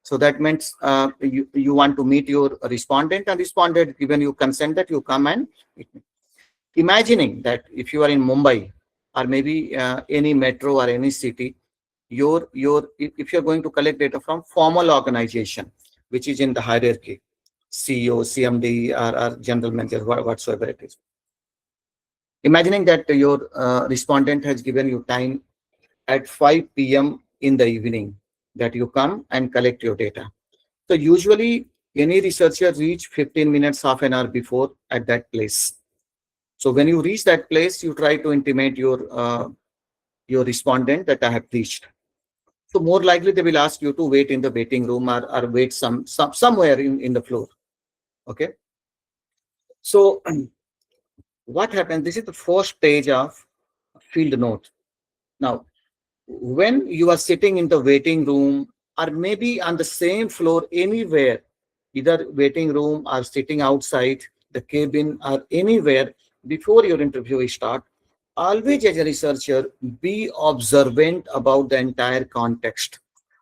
So that means you want to meet your respondent, and respondent given you consent that you come and meet me. Imagining that if you are in Mumbai or maybe any metro or any city, if you're going to collect data from formal organization, which is in the hierarchy, CEO, CMD, or general manager, whatsoever it is. Imagining that your respondent has given you time at 5 p.m. in the evening that you come and collect your data. So usually any researcher reach 15 minutes, half an hour before at that place. So when you reach that place, you try to intimate your respondent that I have reached. So more likely they will ask you to wait in the waiting room, or wait somewhere in the floor. Okay. So what happens? This is the first stage of field note. Now, when you are sitting in the waiting room or maybe on the same floor anywhere, either waiting room or sitting outside the cabin or anywhere before your interview start, always as a researcher, be observant about the entire context,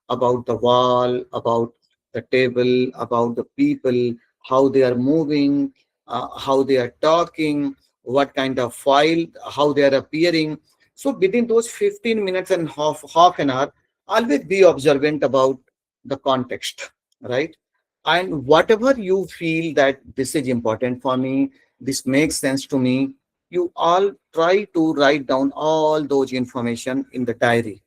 about the wall, about the table, about the people, how they are moving, how they are talking, what kind of file, how they are appearing. So within those 15 minutes and half an hour, always be observant about the context, right? And whatever you feel that this is important for me, this makes sense to me, you all try to write down all those information in the diary.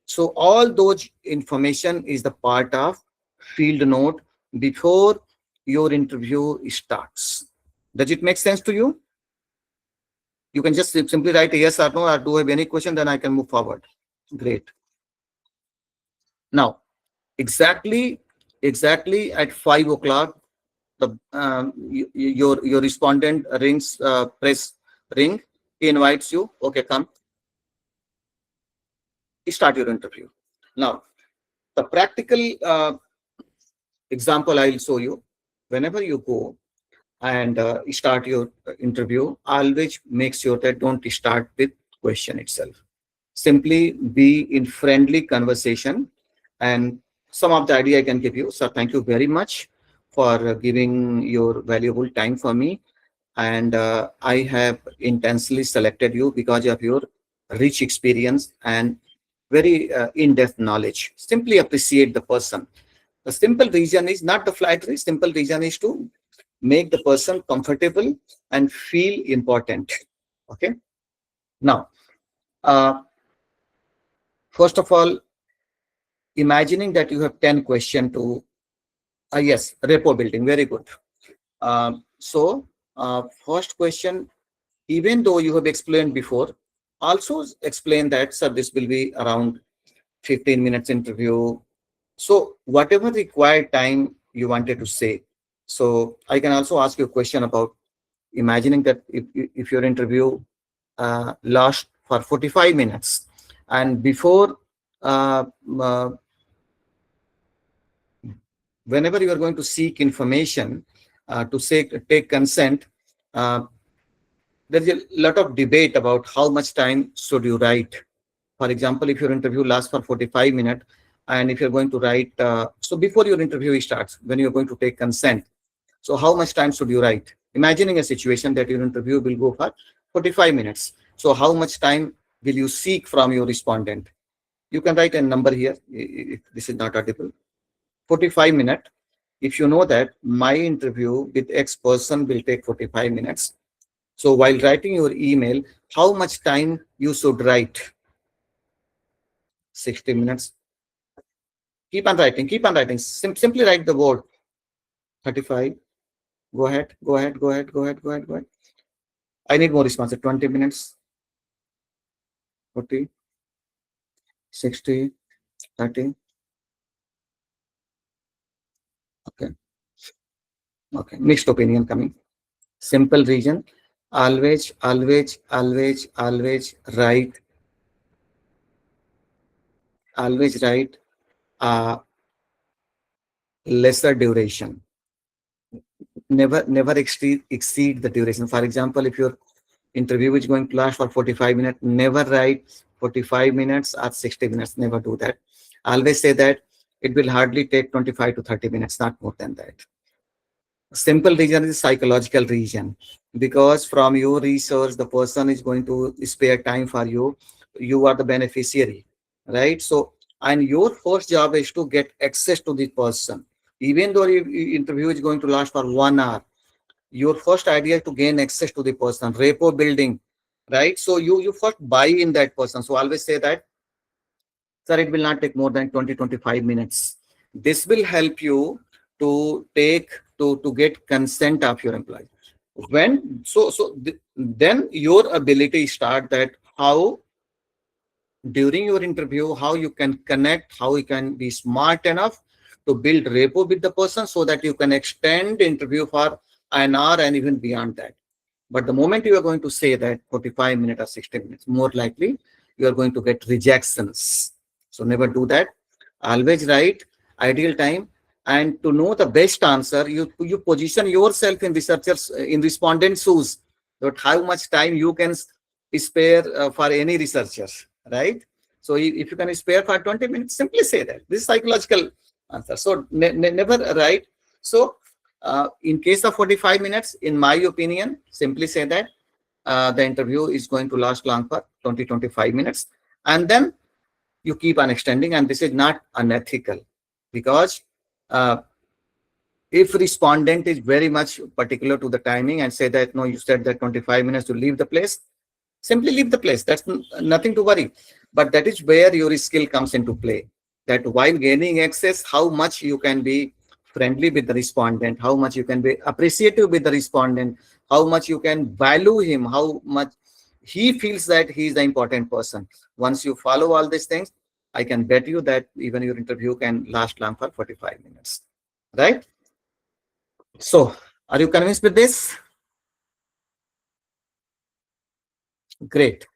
So all those information is the part of field note before your interview starts. Does it make sense to you? You can just simply write a yes or no, or do you have any question, then I can move forward. Great. Now, exactly at 5 o'clock, the your respondent rings, press ring. He invites you. Okay, come, start your interview. Now, the practical example I'll show you. Whenever you go and start your interview, always make sure that don't start with question itself. Simply be in friendly conversation, and some of the idea I can give you. So thank you very much for giving your valuable time for me. And I have intensely selected you because of your rich experience and very in-depth knowledge. Simply appreciate the person. The simple reason is not the flattery. Simple reason is to make the person comfortable and feel important. Okay. Now, uh, first of all, imagining that you have 10 questions to, yes, repo building. Very good. First question, even though you have explained before, also explain that, sir, this will be around 15 minutes interview. So whatever required time you wanted to say. So I can also ask you a question about imagining that if your interview lasts for 45 minutes and before uh, uh, whenever you are going to seek information to say take consent, uh, there is a lot of debate about how much time should you write. For example, if your interview lasts for 45 minutes, and if you're going to write, so before your interview starts, when you're going to take consent, so how much time should you write? Imagining a situation that your interview will go for 45 minutes. So how much time will you seek from your respondent? You can write a number here if this is not audible. 45 minutes. If you know that my interview with X person will take 45 minutes. So while writing your email, how much time you should write? 60 minutes. Keep on writing, keep on writing. Simply write the word 35. Go ahead, go ahead, go ahead, go ahead, go ahead, go ahead. I need more response. 20 minutes, 40, 60, 30. Okay, okay. Mixed opinion coming. Simple reason. Always always write uh, lesser duration. Never exceed the duration. For example, if your interview is going to last for 45 minutes, never write 45 minutes or 60 minutes. Never do that. Always say that it will hardly take 25 to 30 minutes, not more than that. Simple reason is psychological reason, because from your research the person is going to spare time for you. You are the beneficiary, right? So, and your first job is to get access to this person. Even though your interview is going to last for 1 hour, your first idea is to gain access to the person, repo building, right? So you first buy in that person. So always say that, sir, it will not take more than 20-25 minutes. This will help you to take to get consent of your employee. When then your ability start that how during your interview, how you can connect, how you can be smart enough to build rapport with the person so that you can extend the interview for an hour and even beyond that. But the moment you are going to say that 45 minutes or 60 minutes, more likely you are going to get rejections. So never do that. Always write ideal time, and to know the best answer, you position yourself in researchers in respondent shoes, that how much time you can spare for any researchers, right? So if you can spare for 20 minutes, simply say that. This is psychological answer. So never write. So in case of 45 minutes, in my opinion, simply say that the interview is going to last long for 20-25 minutes, and then you keep on extending. And this is not unethical, because uh, if respondent is very much particular to the timing and say that no, you said that 25 minutes to leave the place, simply leave the place. That's nothing to worry. But that is where your skill comes into play, that while gaining access, how much you can be friendly with the respondent, how much you can be appreciative with the respondent, how much you can value him, how much he feels that he is the important person. Once you follow all these things, I can bet you that even your interview can last long for 45 minutes, right? So are you convinced with this? Great.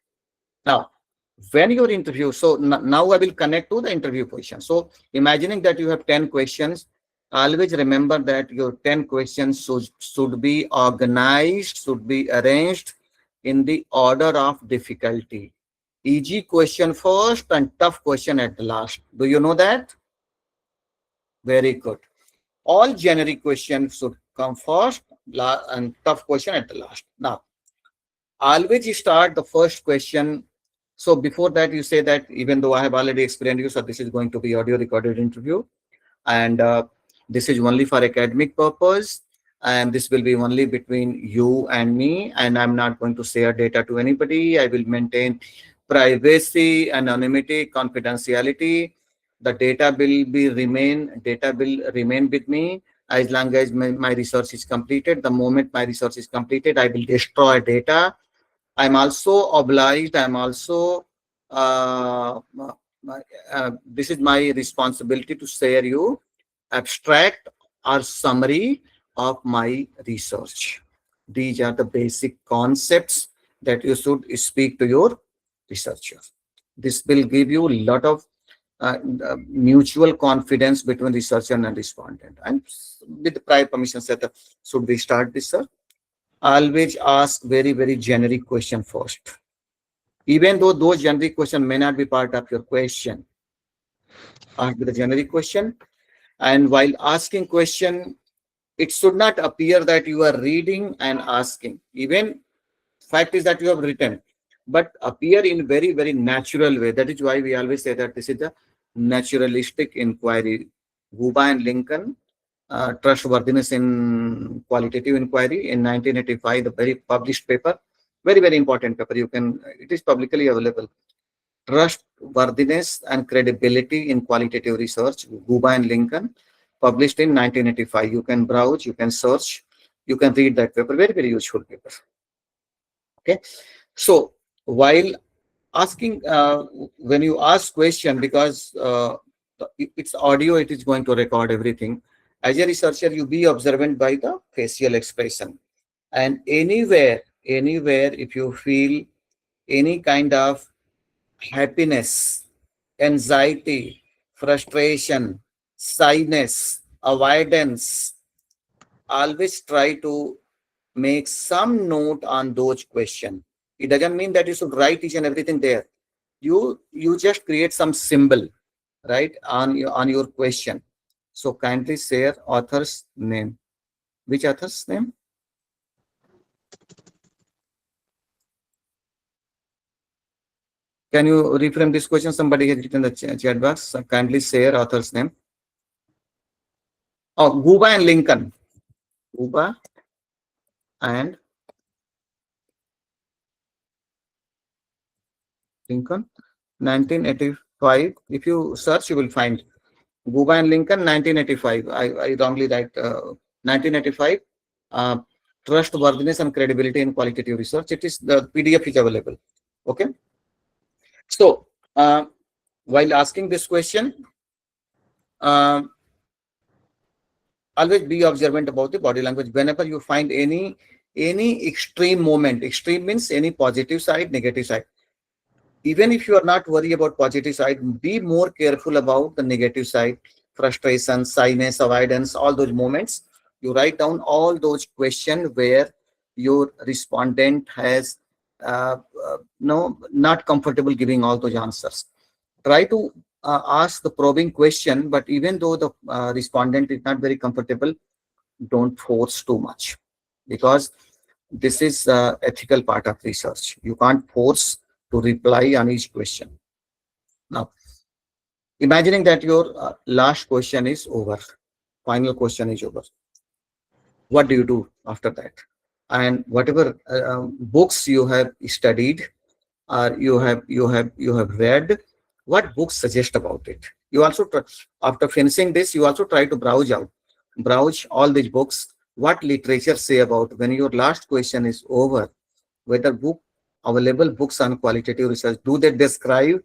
Now, when your interview, so now I will connect to the interview question. So imagining that you have 10 questions, always remember that your 10 questions should be organized, should be arranged in the order of difficulty. Easy question first and tough question at the last. Do you know that? Very good. All generic questions should come first and tough question at the last. Now, always start the first question. So before that, you say that even though I have already explained you, so this is going to be audio recorded interview, and this is only for academic purpose, and this will be only between you and me, and I'm not going to share data to anybody. I will maintain privacy, anonymity, confidentiality. The data will remain with me as long as my research is completed. The moment my research is completed, I will destroy data. I'm also obliged, I'm also, this is my responsibility to share you abstract or summary of my research. These are the basic concepts that you should speak to your researchers. This will give you a lot of mutual confidence between researcher and respondent. And with prior permission set, should we start this, sir? Always ask very generic question first. Even though those generic question may not be part of your question, ask the generic question. And while asking question, it should not appear that you are reading and asking. Even fact is that you have written, but appear in very natural way. That is why we always say that this is the naturalistic inquiry. Guba and Lincoln, trustworthiness in qualitative inquiry in 1985, the very published paper, very important paper. You can, it is publicly available. Trustworthiness and credibility in qualitative research, Guba and Lincoln, published in 1985. You can browse, you can search, you can read that paper. Very useful paper. Okay. So while asking, when you ask question, because it's audio, it is going to record everything. As a researcher, you be observant by the facial expression. And anywhere, if you feel any kind of happiness, anxiety, frustration, shyness, avoidance, always try to make some note on those questions. It doesn't mean that you should write each and everything there. You just create some symbol, right, on your question. So kindly share author's name. Which author's name? Can you reframe this question? Somebody has written the chat box. So kindly share author's name. Oh, Guba and Lincoln. Guba and Lincoln, 1985. If you search, you will find Guba and Lincoln, 1985. I wrongly write 1985. Uh, Trustworthiness and credibility in qualitative research. It is, the PDF is available. Okay. So while asking this question, uh, always be observant about the body language. Whenever you find any extreme moment, extreme means any positive side, negative side. Even if you are not worried about positive side, be more careful about the negative side, frustration, shyness, avoidance, all those moments. You write down all those questions where your respondent has no not comfortable giving all those answers. Try to ask the probing question, but even though the respondent is not very comfortable, don't force too much, because this is ethical part of research. You can't force to reply on each question. Now, imagining that your last question is over, final question is over. What do you do after that? And whatever books you have studied, or you have read, what books suggest about it? You also after finishing this, you also try to browse all these books. What literature say about when your last question is over? Whether book available books on qualitative research, do they describe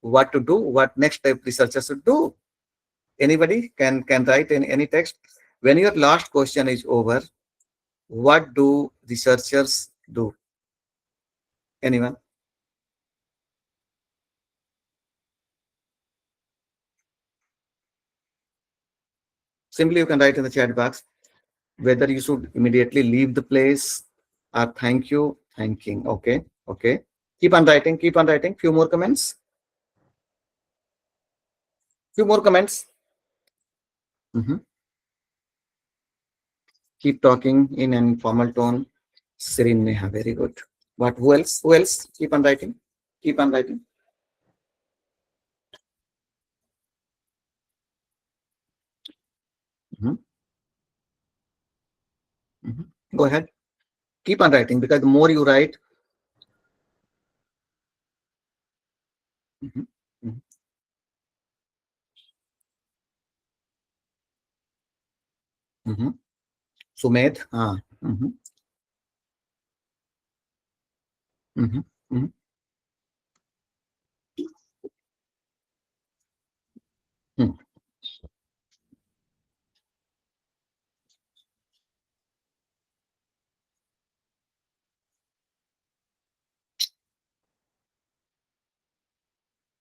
what to do, what next step researchers should do? Anybody can write in any text. When your last question is over, what do researchers do? Anyone? Simply you can write in the chat box whether you should immediately leave the place or thank you, thanking. Okay, okay. Keep on writing, keep on writing. Few more comments. Few more comments. Mhm. Keep talking in an informal tone. Sirin Neha, very good. What? Who else? Who else? Keep on writing. Keep on writing. Mhm, mhm. Go ahead. Keep on writing, because the more you write, mhm, mhm, mhm. Sumedh. Mhm, mhm, mhm, mhm.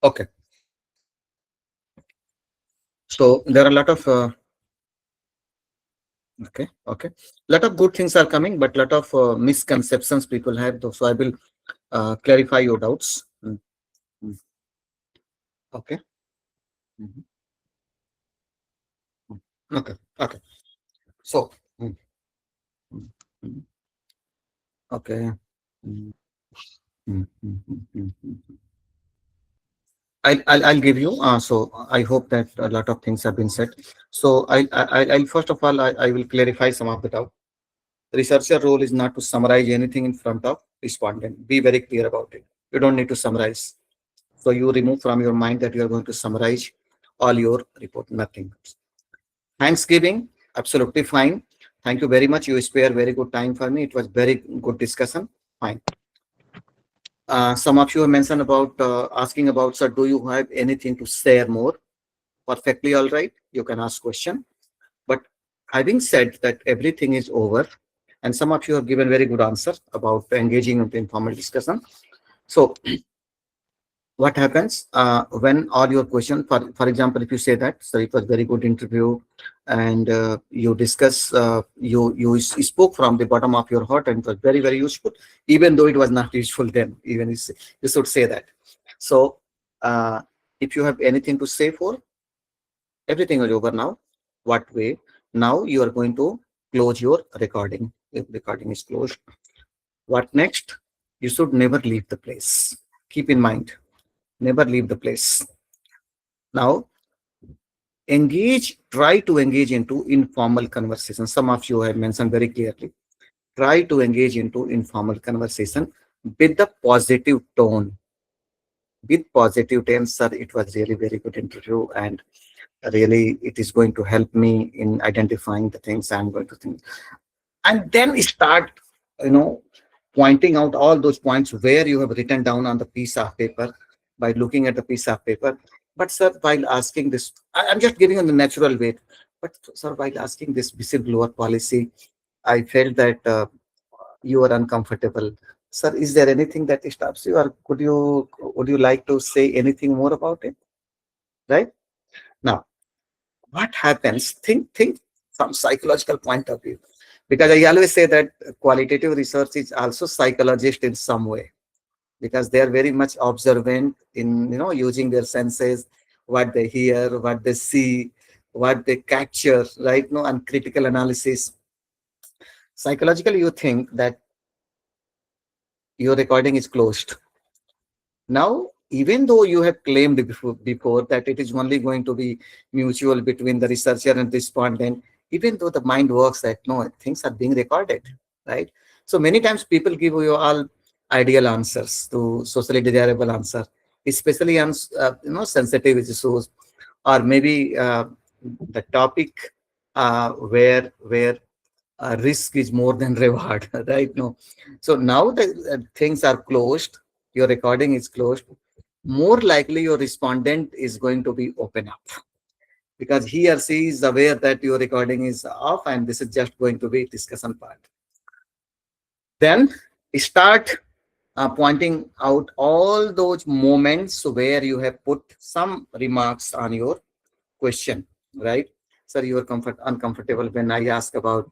Okay. So there are a lot of okay, okay. Lot of good things are coming, but lot of misconceptions people have. So I will clarify your doubts. Mm. Okay. Mhm, mm. Okay. Okay. So. Mm, mm, mm. Okay. Mm, mm, mm, mm, mm, mm. I'll give you. So I hope that a lot of things have been said. So I'll first of all I will clarify some of the doubt. Researcher role is not to summarize anything in front of respondent. Be very clear about it. You don't need to summarize. So you remove from your mind that you are going to summarize all your report. Nothing. Thanksgiving, absolutely fine. Thank you very much. You spare very good time for me. It was very good discussion. Fine. Some of you have mentioned about asking about, sir, do you have anything to share more? Perfectly all right. You can ask question. But having said that everything is over, and some of you have given very good answer about engaging in informal discussion. So what happens when all your question, for example, if you say that, so it was very good interview, and you discuss, you spoke from the bottom of your heart, and it was very, very useful, even though it was not useful then, even you should say that. So if you have anything to say, for everything is over now, what way? Now you are going to close your recording. If recording is closed, what next? You should never leave the place. Keep in mind, never leave the place. Now try to engage into informal conversation. Some of you have mentioned very clearly. Try to engage into informal conversation with the positive tone. With positive tone, sir, it was really very good interview, and really it is going to help me in identifying the things I'm going to think. And then start, you know, pointing out all those points where you have written down on the piece of paper by looking at the piece of paper. But sir, while asking this, I'm just giving you the natural way. But sir, while asking this whistleblower policy, I felt that you are uncomfortable. Sir, is there anything that stops you, or would you like to say anything more about it? Right now, what happens? Think from psychological point of view, because I always say that qualitative research is also psychologist in some way, because they are very much observant in using their senses, what they hear, what they see, what they capture, right? No, and critical analysis. Psychologically, you think that your recording is closed. Now, even though you have claimed before that it is only going to be mutual between the researcher and respondent, even though the mind works that no, things are being recorded, right? So many times people give you all ideal answers to socially desirable answer, especially on sensitive issues, or maybe the topic where risk is more than reward, right? No, so now the things are closed, your recording is closed, more likely your respondent is going to be open up, because he or she is aware that your recording is off and this is just going to be discussion part. Then start pointing out all those moments where you have put some remarks on your question, right? Sir, you are uncomfortable when I ask about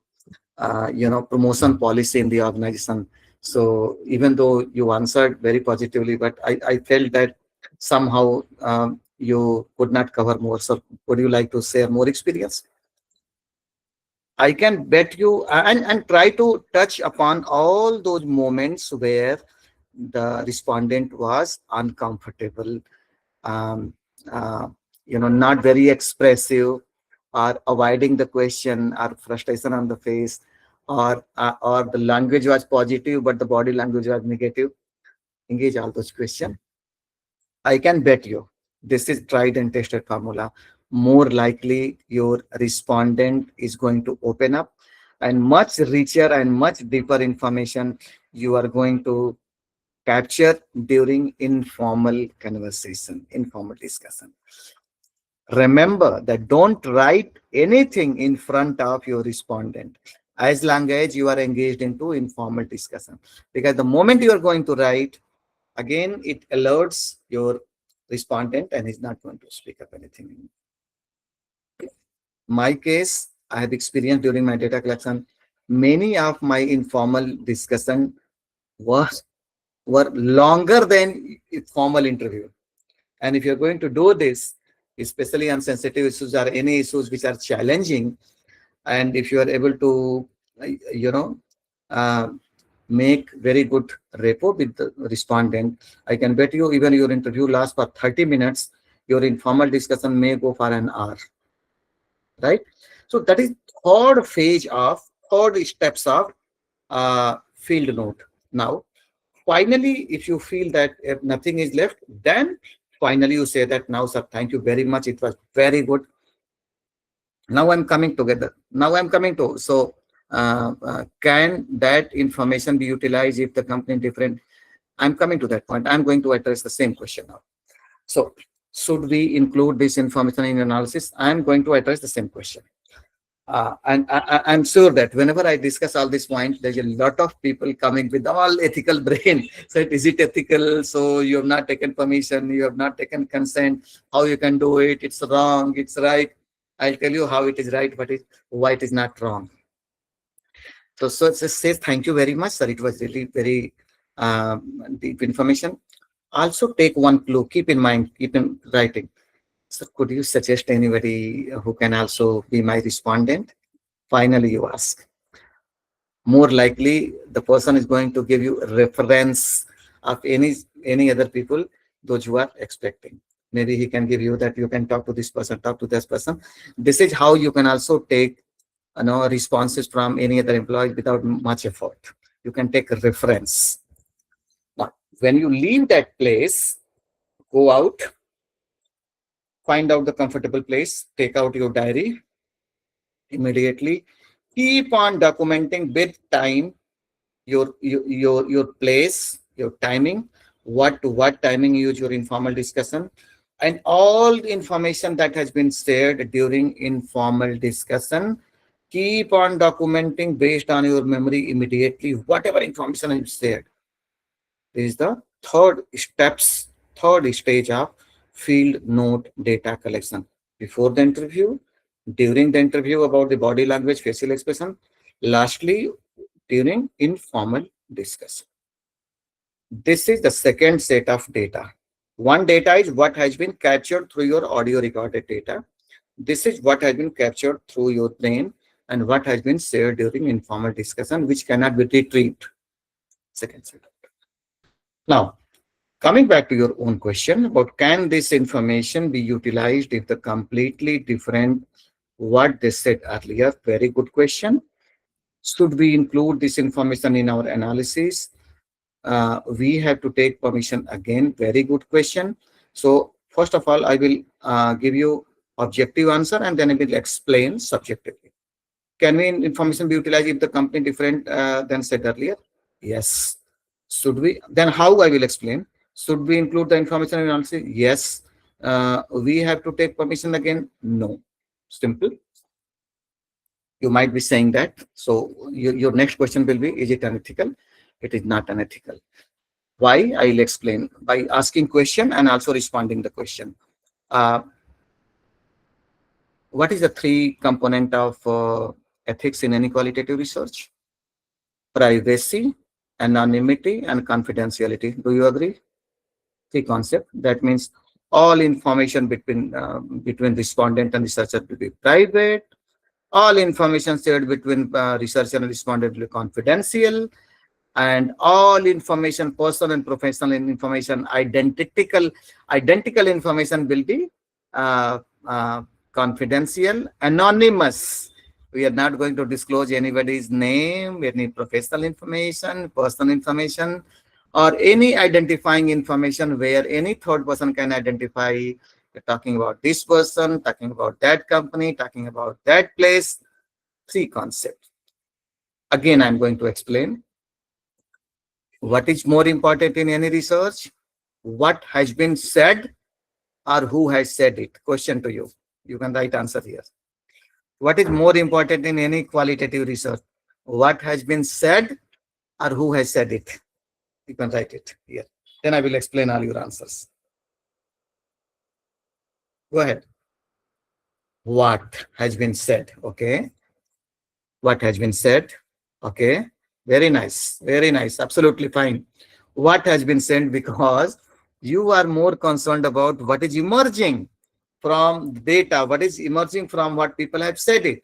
promotion policy in the organization. So even though you answered very positively, but I felt that somehow you could not cover more. So would you like to share more experience? I can bet you, and try to touch upon all those moments where the respondent was uncomfortable, um, uh, not very expressive, or avoiding the question, or frustration on the face, or the language was positive but the body language was negative. Engage all those questions. I can bet you this is tried and tested formula. More likely your respondent is going to open up, and much richer and much deeper information you are going to capture during informal conversation, informal discussion. Remember that don't write anything in front of your respondent as long as you are engaged into informal discussion. Because the moment you are going to write, again, it alerts your respondent and he's not going to speak up anything. My case, I have experienced during my data collection, many of my informal discussion was were longer than formal interview. And if you're going to do this, especially on sensitive issues or any issues which are challenging, and if you are able to, you know, uh, make very good rapport with the respondent, I can bet you even your interview lasts for 30 minutes, your informal discussion may go for an hour, right? So that is third steps of field note. Now, finally, if you feel that if nothing is left, then finally you say that now, sir, thank you very much. It was very good. Now I'm coming together. Now I'm coming to. So can that information be utilized if the company different? I'm coming to that point. I'm going to address the same question now. So should we include this information in analysis? I'm going to address the same question. And I'm sure that whenever I discuss all these points, there's a lot of people coming with all ethical brain. So is it ethical? So you have not taken permission, you have not taken consent. How you can do it? It's wrong. It's right. I'll tell you how it is right, but why it is not wrong. So it says thank you very much, sir. It was really very deep information. Also take one clue. Keep in mind. Keep in writing. So could you suggest anybody who can also be my respondent? Finally, you ask. More likely, the person is going to give you a reference of any other people, those you are expecting. Maybe he can give you that you can talk to this person, talk to this person. This is how you can also take responses from any other employee without much effort. You can take a reference. Now, when you leave that place, go out, find out the comfortable place, take out your diary immediately, keep on documenting with time your place, your timing, what timing you use your informal discussion, and all the information that has been shared during informal discussion. Keep on documenting based on your memory immediately, whatever information is shared. This is the third stage of field note data collection. Before the interview, during the interview about the body language, facial expression, lastly, during informal discussion. This is the second set of data. One data is what has been captured through your audio recorded data. This is what has been captured through your brain and what has been shared during informal discussion, which cannot be retrieved. Second set. Now, coming back to your own question about can this information be utilized if the completely different what they said earlier? Very good question. Should we include this information in our analysis? We have to take permission again. Very good question. So first of all, I will give you objective answer and then I will explain subjectively. Can we information be utilized if the company different than said earlier? Yes. Should we? Then how I will explain. Should we include the information in analysis? Yes. We have to take permission again? No. Simple. You might be saying that. So your next question will be, is it unethical? It is not unethical. Why? I'll explain by asking question and also responding the question. What is the three component of ethics in any qualitative research? Privacy, anonymity, and confidentiality. Do you agree? Three concept. That means all information between respondent and researcher will be private. All information shared between researcher and respondent will be confidential, and all information, personal and professional information, identical information will be uh, uh, confidential, anonymous. We are not going to disclose anybody's name, any professional information, personal information, or any identifying information where any third person can identify. You're talking about this person, talking about that company, talking about that place. Three concepts. Again, I'm going to explain. What is more important in any research? What has been said or who has said it? Question to you. You can write answer here. What is more important in any qualitative research? What has been said or who has said it? You can write it here. Then I will explain all your answers. Go ahead. What has been said? Okay. What has been said? Okay. Very nice. Very nice. Absolutely fine. What has been said, because you are more concerned about what is emerging from data, what is emerging from what people have said it.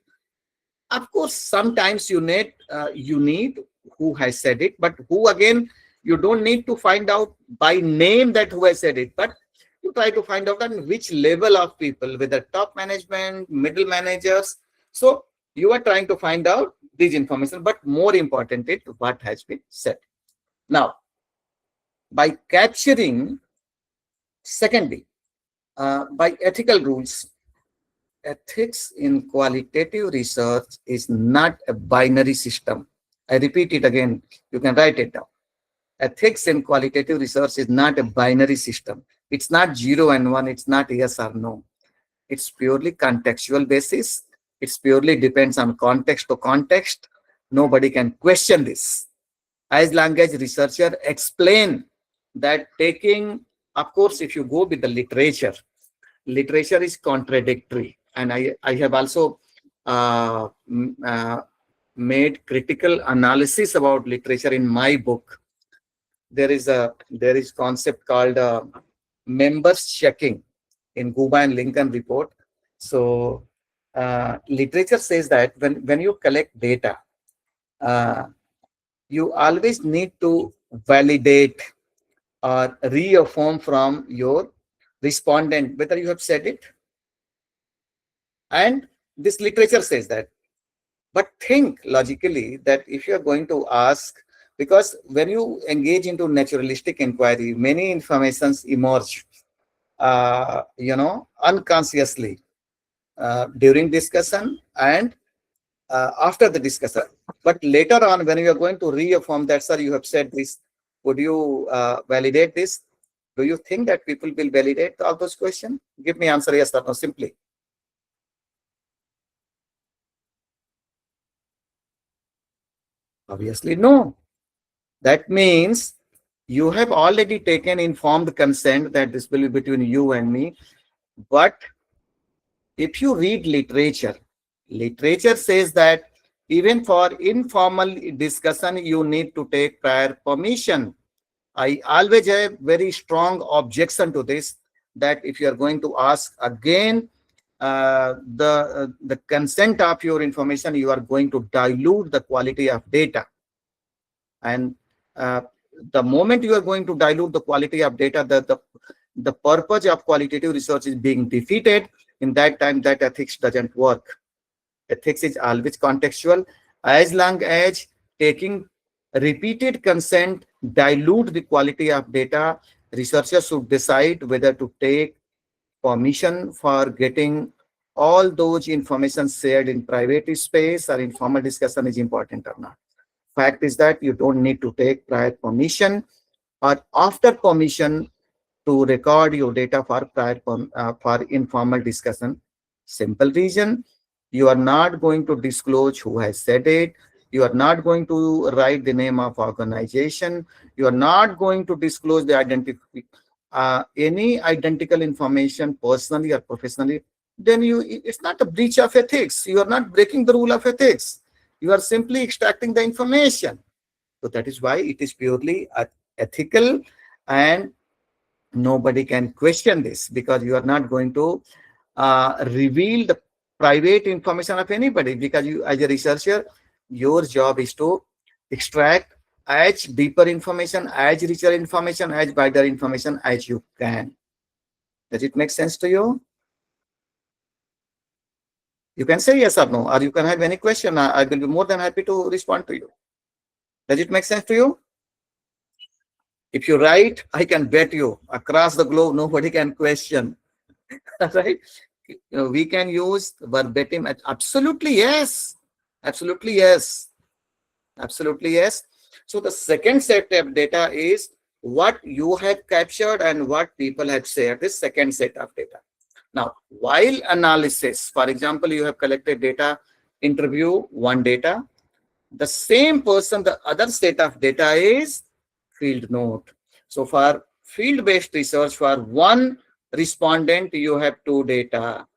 Of course, sometimes you need who has said it, but who again, you don't need to find out by name that who has said it, but you try to find out on which level of people, whether top management, middle managers. So you are trying to find out this information, but more important is what has been said. Now, by capturing, secondly, by ethical rules, ethics in qualitative research is not a binary system. I repeat it again. You can write it down. Ethics in qualitative research is not a binary system. It's not 0 and 1. It's not yes or no. It's purely contextual basis. It's purely depends on context to context. Nobody can question this. As long as researcher explain that taking, of course, if you go with the literature is contradictory. And I have also uh, made critical analysis about literature in my book. There is concept called members checking in Guba and Lincoln report. So literature says that when you collect data, uh, you always need to validate or reaffirm from your respondent whether you have said it. And this literature says that. But think logically that if you are going to ask, because when you engage into naturalistic inquiry, many informations emerge, unconsciously during discussion and after the discussion. But later on, when you are going to reaffirm that, sir, you have said this, would you validate this? Do you think that people will validate all those questions? Give me answer yes or no, simply. Obviously, no. That means You have already taken informed consent that this will be between you and me. But if you read literature, literature says that even for informal discussion, you need to take prior permission. I always have very strong objection to this, that if you are going to ask again the consent of your information, you are going to dilute the quality of data. And uh, the moment you are going to dilute the quality of data, the purpose of qualitative research is being defeated. In that time, that ethics doesn't work. Ethics is always contextual. As long as taking repeated consent dilute the quality of data, researchers should decide whether to take permission for getting all those information shared in private space or informal discussion is important or not. Fact is that you don't need to take prior permission or after permission to record your data for for informal discussion. Simple reason: you are not going to disclose who has said it. You are not going to write the name of organization. You are not going to disclose the any identical information personally or professionally. Then it's not a breach of ethics. You are not breaking the rule of ethics. You are simply extracting the information. So that is why it is purely ethical, and nobody can question this, because you are not going to reveal the private information of anybody, because you, as a researcher, your job is to extract as deeper information, as richer information, as wider information as you can. Does it make sense to you? You can say yes or no, or you can have any question. I will be more than happy to respond to you. Does it make sense to you? If you write, I can bet you across the globe nobody can question. Right? We can use verbatim. Absolutely yes. Absolutely yes. Absolutely yes. So the second set of data is what you have captured and what people have shared. This second set of data. Now, while analysis, for example, you have collected data, interview one data, the same person, the other set of data is field note. So for field-based research, for one respondent, you have two data: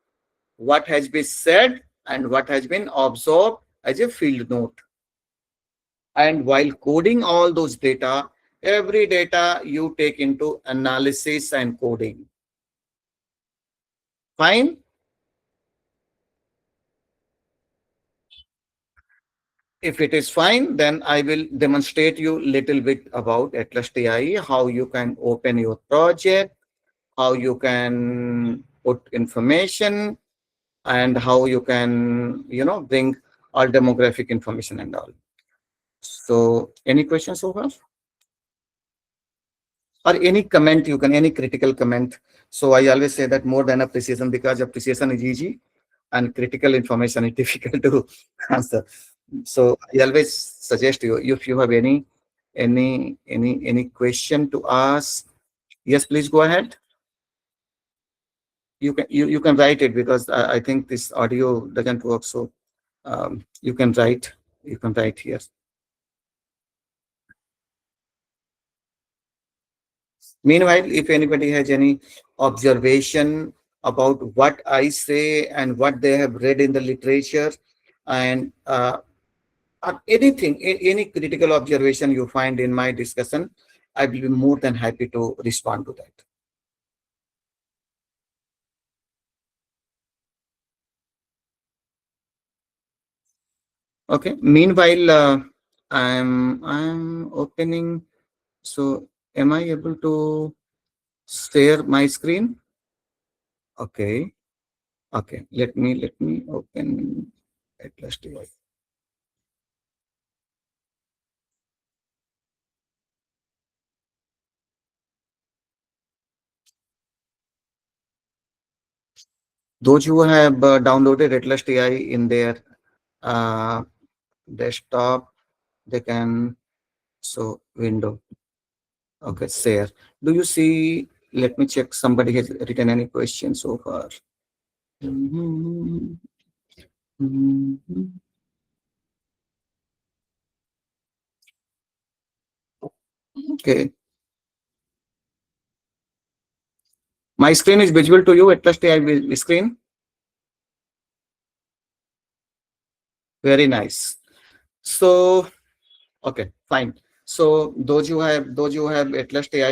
what has been said and what has been observed as a field note. And while coding all those data, every data you take into analysis and coding. Fine. If it is fine, then I will demonstrate you little bit about ATLAS.ti, how you can open your project, how you can put information, and how you can, bring all demographic information and all. So any questions so far? Or any comment, you can, any critical comment. So I always say that more than appreciation, because appreciation is easy and critical information is difficult to answer. So I always suggest you, if you have any question to ask, yes, please go ahead. You can write it, because I think this audio doesn't work. So you can write, here. Meanwhile, if anybody has any observation about what I say and what they have read in the literature, and anything, any critical observation you find in my discussion, I will be more than happy to respond to that. Okay. Meanwhile, I'm opening. So, am I able to share my screen? Okay. Okay. Let me open Atlas device. Those who have downloaded ATLAS.ti in their uh, desktop, they can, so window. Okay, share. Do you see? Let me check. Somebody has written any questions so far. Mhm. Mhm. Okay. My screen is visible to you, ATLAS.ti screen. Very nice. So, okay, fine. So those you have ATLAS.ti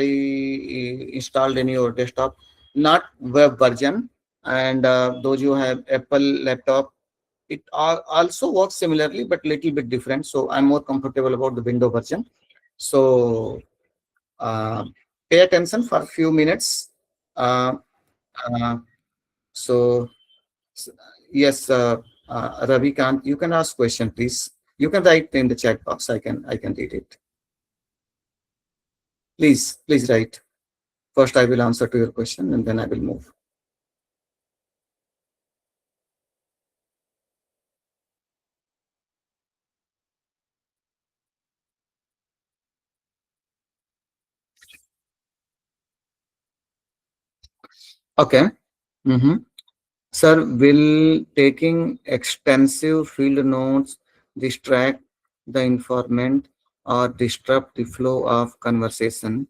installed in your desktop, not web version, and those you have Apple laptop, it also works similarly, but little bit different. So I'm more comfortable about the Windows version. So uh, pay attention for a few minutes. Uh, uh, so s- yes, Ravi, you can ask question, please. You can write in the chat box. I can read it. Please write. First, I will answer to your question, and then I will move. Okay. Mm-hmm. Sir, will taking extensive field notes distract the informant or disrupt the flow of conversation?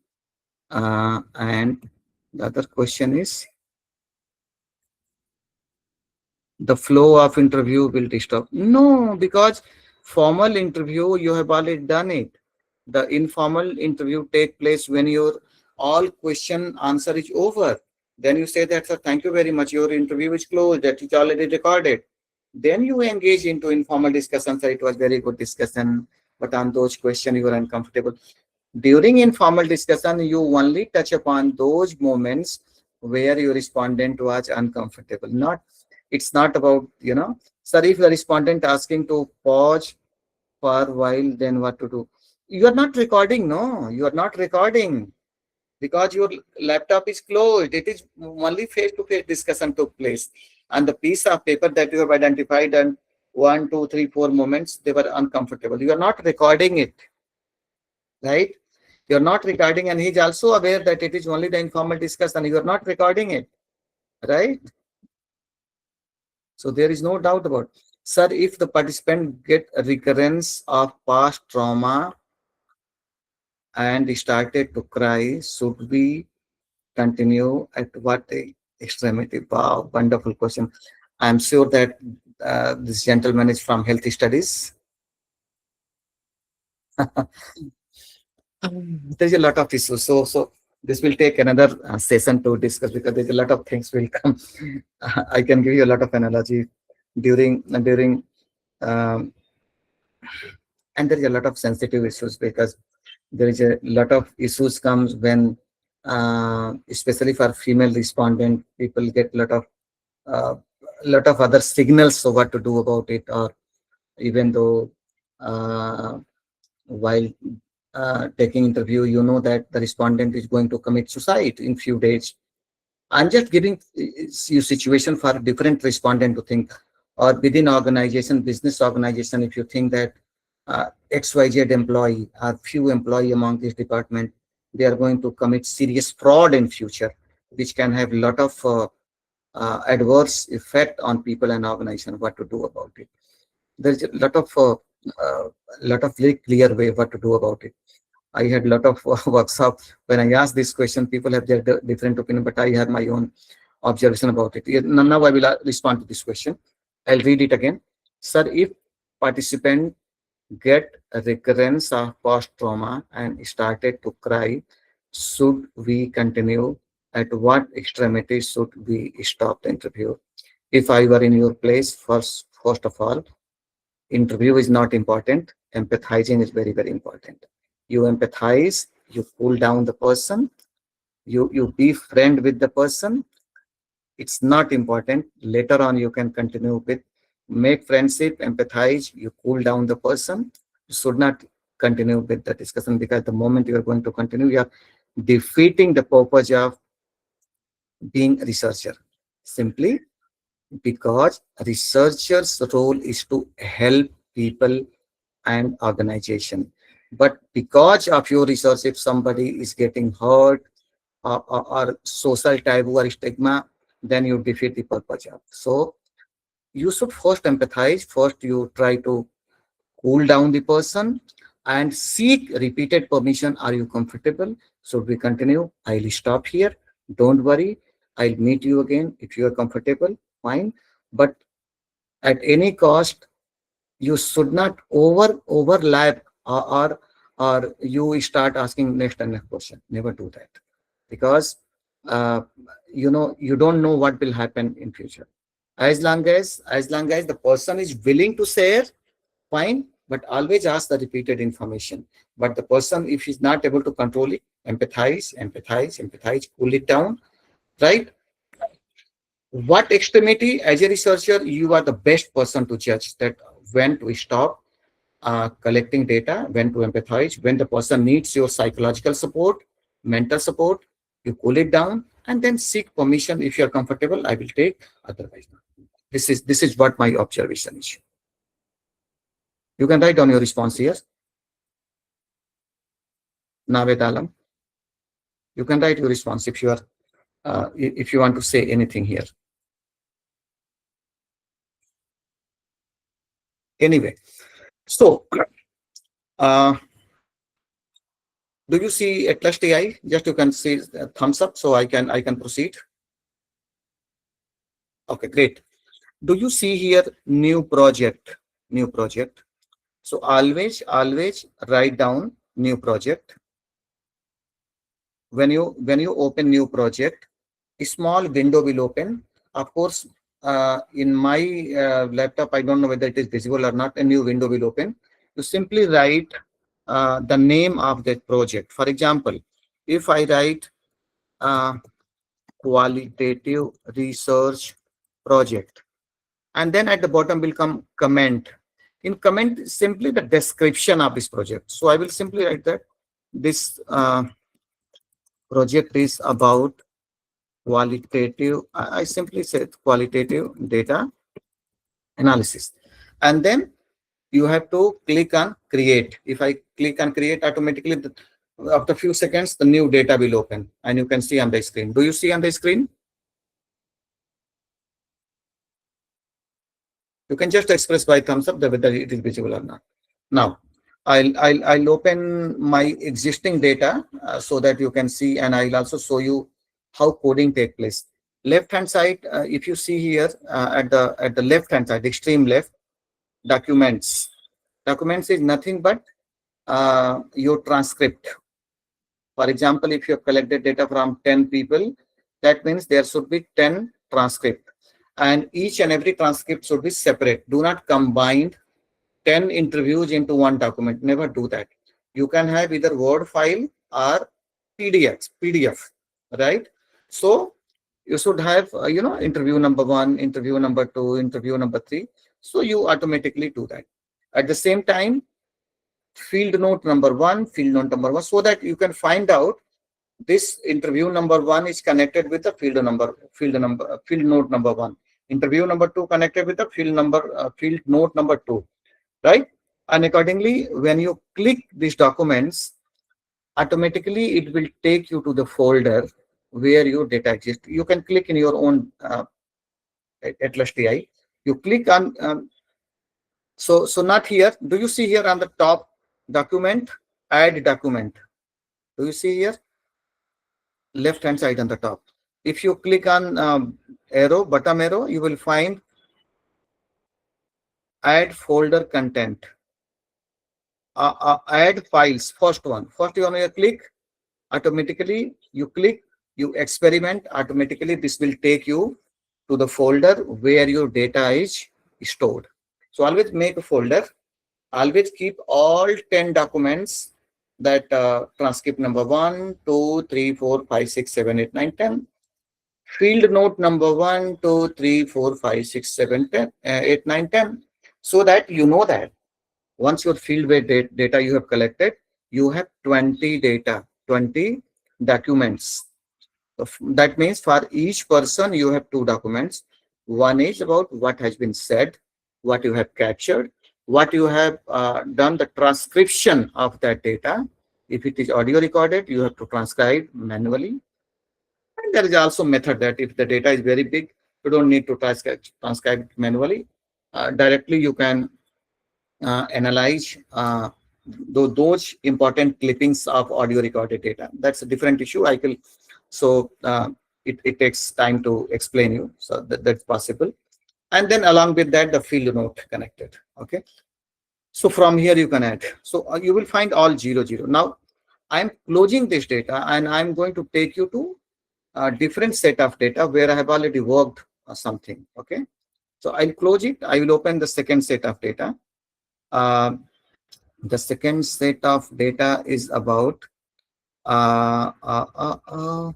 And the other question is, the flow of interview will disturb? No, because formal interview, you have already done it. The informal interview take place when your all question answer is over. Then you say that, sir, thank you very much. Your interview is closed. That is already recorded. Then you engage into informal discussion. Sir, it was very good discussion, but on those questions you are uncomfortable. During informal discussion, you only touch upon those moments where your respondent was uncomfortable. Not, it's not about, sir, if the respondent asking to pause for a while, then what to do? You are not recording, no, you are not recording because your laptop is closed. It is only face-to-face discussion took place. And the piece of paper that you have identified and one, two, three, four moments, they were uncomfortable. You are not recording it, right? You're not recording, and he's also aware that it is only the informal discussion. You're not recording it, right? So there is no doubt about. Sir, if the participant get a recurrence of past trauma and started to cry, should we continue at what extremity? Wow, wonderful question. I'm sure that this gentleman is from health studies. There's a lot of issues. So this will take another session to discuss because there's a lot of things will come. I can give you a lot of analogy during um, and there is a lot of sensitive issues because there is a lot of issues comes when especially for female respondent, people get uh, lot of other signals of what to do about it, or even though uh, while taking interview, you know that the respondent is going to commit suicide in few days. I'm just giving you situation for different respondent to think, or within organization, business organization, if you think that XYZ employee or few employee among this department, they are going to commit serious fraud in future, which can have a lot of adverse effect on people and organization. What to do about it? There's a lot of very clear way what to do about it. I had a lot of workshop when I asked this question. People have their different opinion, but I have my own observation about it. Now I will respond to this question. I'll read it again. Sir, if participant get a recurrence of past trauma and started to cry, should we continue? At what extremity should we stop the interview? If I were in your place, first of all, interview is not important. Empathizing is very, very important. You empathize, you cool down the person, you be friend with the person. It's not important. Later on, you can continue with make friendship, empathize, you cool down the person. You should not continue with the discussion because the moment you are going to continue, you are defeating the purpose of being a researcher. Simply because researchers' role is to help people and organization. But because of your research, if somebody is getting hurt or social taboo or stigma, then you defeat the purpose of. So you should first empathize. First, you try to cool down the person and seek repeated permission. Are you comfortable? Should we continue? I'll stop here. Don't worry. I'll meet you again. If you are comfortable, fine. But at any cost, you should not overlap, or you start asking next and next question. Never do that, because uh, you don't know what will happen in future. As long as the person is willing to share, fine, but always ask the repeated information. But the person, if he's not able to control it, empathize, cool it down, right? What extremity, as a researcher, you are the best person to judge that when to stop collecting data, when to empathize, when the person needs your psychological support, mental support, you cool it down and then seek permission. If you are comfortable, I will take, otherwise not. This is what my observation is. You can write down your response here. Naved Alam. You can write your response if you are if you want to say anything here. Anyway, so do you see ATLAS.ti? Just you can see thumbs up, so I can proceed. Okay, great. Do you see here new project? New project. So always write down new project. When you open new project, a small window will open. Of course, in my laptop, I don't know whether it is visible or not. A new window will open. You simply write the name of that project. For example, if I write uh, qualitative research project, and then at the bottom will come comment. In comment, simply the description of this project. So I will simply write that this project is about qualitative. I simply said qualitative data analysis, and then you have to click on create. If I click on create, automatically after a few seconds the new data will open and you can see on the screen. Do you see on the screen? You can just express by thumbs up whether it is visible or not. Now I'll open my existing data so that you can see, and I'll also show you how coding take place. Left hand side, if you see here at the left hand side, extreme left, documents. Documents is nothing but your transcript. For example, if you have collected data from 10 people, that means there should be 10 transcript, and each and every transcript should be separate. Do not combine 10 interviews into one document. Never do that. You can have either Word file or PDF, right? So you should have, interview number 1, interview number 2, interview number 3. So you automatically do that. At the same time, field note number 1, field note number 1, so that you can find out this interview number 1 is connected with the field note number 1. Interview number 2 connected with the field note number 2, right? And accordingly, when you click these documents, automatically it will take you to the folder where your data exists. You can click in your own ATLAS.ti. You click on, so not here. Do you see here on the top document, add document? Do you see here? Left hand side on the top. If you click on bottom arrow, you will find add folder content. Add files, first one you click, automatically you click, you experiment, automatically this will take you to the folder where your data is stored. So always make a folder, always keep all 10 documents, that transcript number 1, 2, 3, 4, 5, 6, 7, 8, 9, 10, field note number 1, 2, 3, 4, 5, 6, 7, 10, 8, 9, 10, so that you know that once your field weight data you have collected, you have 20 documents. So that means for each person you have 2 documents. One is about what has been said, what you have captured, what you have done the transcription of that data. If it is audio recorded, you have to transcribe manually. And there is also method that if the data is very big, you don't need to transcribe manually. Directly you can analyze those important clippings of audio recorded data. That's a different issue. I will. So it takes time to explain you. So that's possible. And then along with that, the field note connected. Okay. So from here you can add. So you will find all 0, 0. Now I'm closing this data and I'm going to take you to a different set of data where I have already worked something. Okay. So I'll close it. I will open the second set of data. Uh, the second set of data is about uh, uh, uh, uh,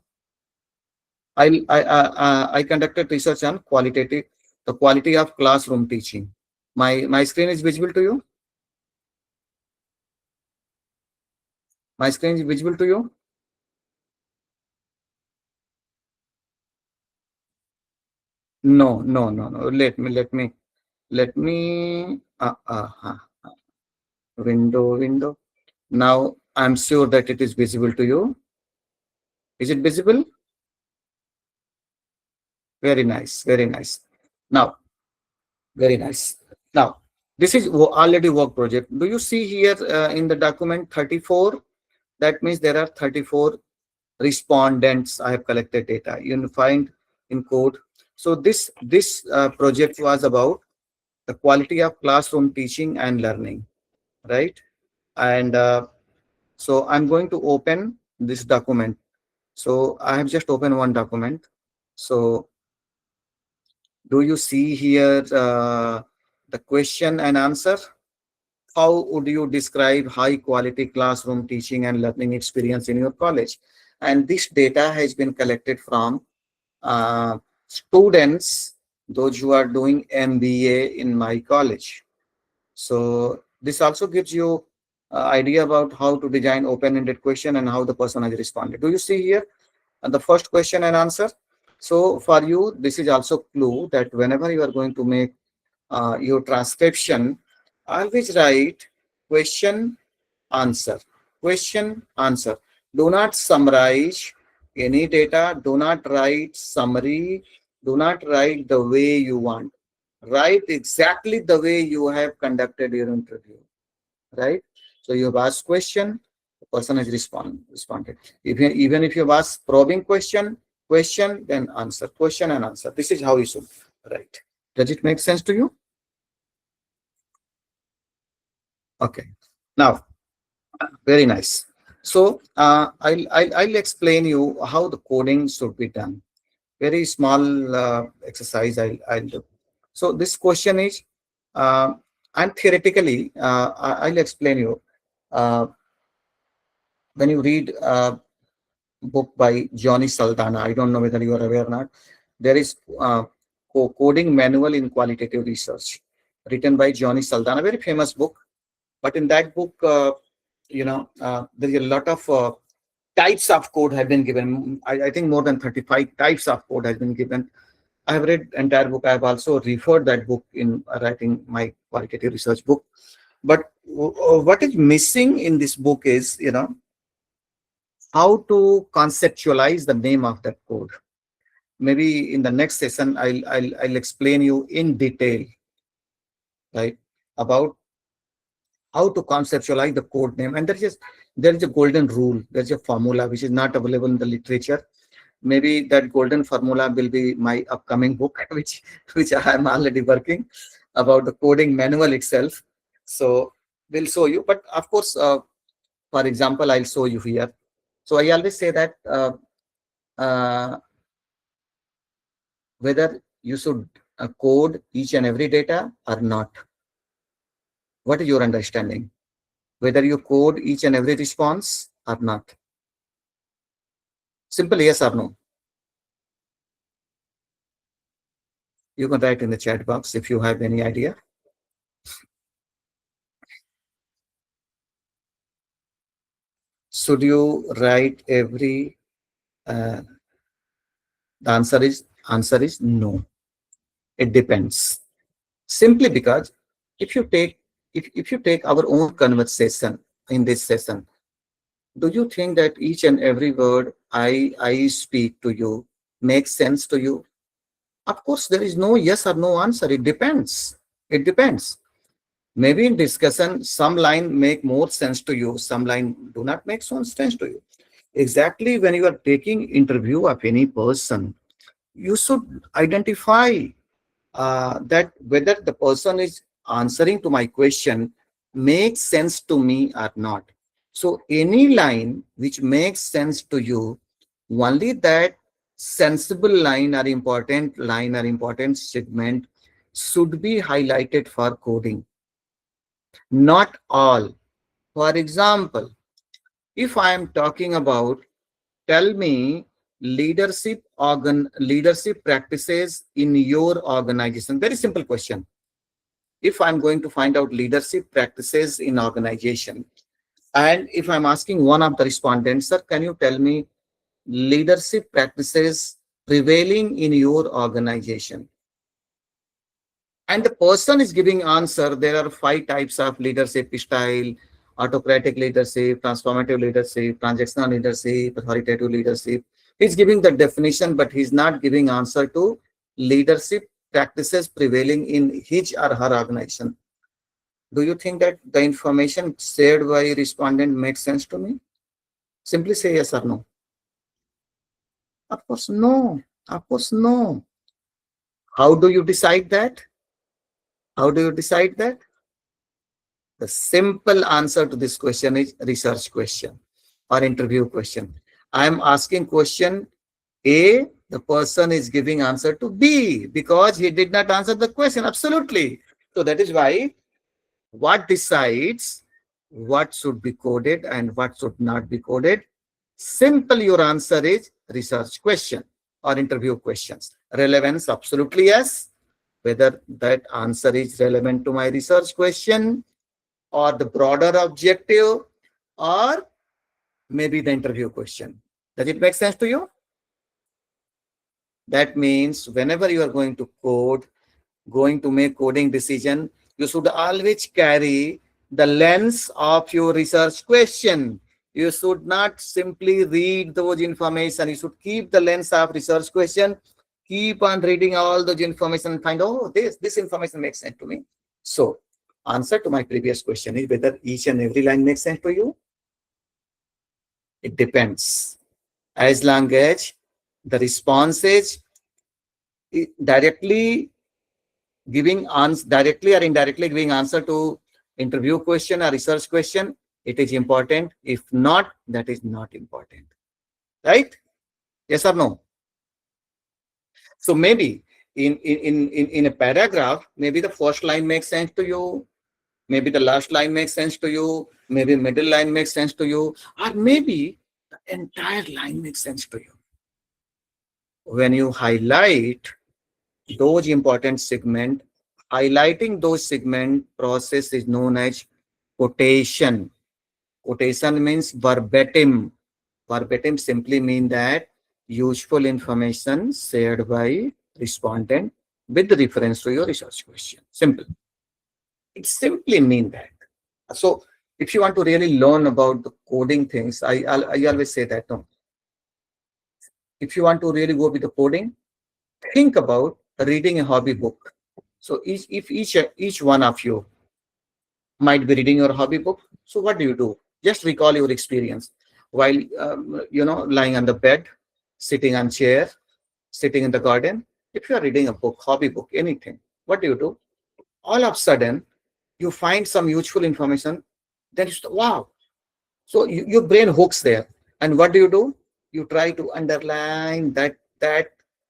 I conducted research on the quality of classroom teaching. My screen is visible to you. My screen is visible to you. No, no, no, no. Let me. Window. Now I'm sure that it is visible to you. Is it visible? Very nice. Very nice. Now, very nice. Now, this is already work project. Do you see here in the document 34? That means there are 34 respondents. I have collected data. You will find in code. So this project was about the quality of classroom teaching and learning, right? And so I'm going to open this document. So I have just opened one document. So do you see here the question and answer? How would you describe high quality classroom teaching and learning experience in your college? And this data has been collected from students, those who are doing MBA in my college. So this also gives you idea about how to design open-ended question and how the person has responded. Do you see here the first question and answer? So for you, this is also clue that whenever you are going to make your transcription, always write question, answer, question, answer. Do not summarize any data. Do not write summary. Do not write the way you want. Write exactly the way you have conducted your interview, right? So you have asked question, the person has responded. Even if you have asked probing question, then answer, question and answer. This is how you should write. Does it make sense to you? Okay. Now, very nice. So I'll explain you how the coding should be done. Very small exercise I'll do. So this question is, and theoretically, I'll explain you. When you read a book by Johnny Saldana, I don't know whether you are aware or not, there is coding manual in qualitative research written by Johnny Saldana, very famous book. But in that book, there is a lot of types of code have been given. I think more than 35 types of code has been given. I have read entire book. I have also referred that book in writing my qualitative research book. But what is missing in this book is, how to conceptualize the name of that code. Maybe in the next session, I'll explain you in detail, right, about how to conceptualize the code name. And there is a golden rule. There's a formula which is not available in the literature. Maybe that golden formula will be my upcoming book, which I am already working about the coding manual itself. So we'll show you. But of course, for example, I'll show you here. So I always say that uh, whether you should code each and every data or not. What is your understanding? Whether you code each and every response or not? Simple yes or no. You can write in the chat box if you have any idea. Should you write every the answer is no. It depends. Simply because if you take our own conversation in this session, do you think that each and every word I speak to you makes sense to you? Of course, there is no yes or no answer. It depends. It depends. Maybe in discussion, some line make more sense to you, some line do not make so sense to you. Exactly, when you are taking interview of any person, you should identify that whether the person is answering to my question makes sense to me or not. So any line which makes sense to you, only that sensible line or important segment should be highlighted for coding, not all. For example, if I am talking about, tell me leadership practices in your organization. Very simple question. If I'm going to find out leadership practices in organization, and if I'm asking one of the respondents, sir, can you tell me leadership practices prevailing in your organization? And the person is giving answer, there are 5 types of leadership style: autocratic leadership, transformative leadership, transactional leadership, authoritative leadership. He's giving the definition, but he's not giving answer to leadership practices prevailing in his or her organization. Do you think that the information shared by respondent makes sense to me? Simply say yes or no. Of course, no. Of course, no. How do you decide that? How do you decide that? The simple answer to this question is research question or interview question. I am asking question A, the person is giving answer to B because he did not answer the question. Absolutely. So that is why what decides what should be coded and what should not be coded? Simple, your answer is research question or interview questions. Relevance, absolutely yes. Whether that answer is relevant to my research question or the broader objective or maybe the interview question. Does it make sense to you? That means whenever you are going to code, going to make coding decision, you should always carry the lens of your research question. You should not simply read those information. You should keep the lens of research question, keep on reading all those information and find, oh, this information makes sense to me. So answer to my previous question is whether each and every line makes sense to you. It depends. As long as the response is directly directly or indirectly giving answer to interview question or research question, it is important. If not, that is not important. Right? Yes or no? So maybe in a paragraph, maybe the first line makes sense to you, maybe the last line makes sense to you, maybe middle line makes sense to you, or maybe the entire line makes sense to you. When you highlight those important segment, highlighting those segment process is known as quotation. Quotation means verbatim. Verbatim simply mean that useful information shared by respondent with reference to your research question. Simple. It simply mean that. So if you want to really learn about the coding things, I always say that, no. If you want to really go with the coding, think about reading a hobby book. So if each one of you might be reading your hobby book, so what do? Just recall your experience while lying on the bed, sitting on chair, sitting in the garden. If you are reading a book, hobby book, anything, what do? All of a sudden, you find some useful information. Then you say, wow. So your brain hooks there, and what do? You try to underline that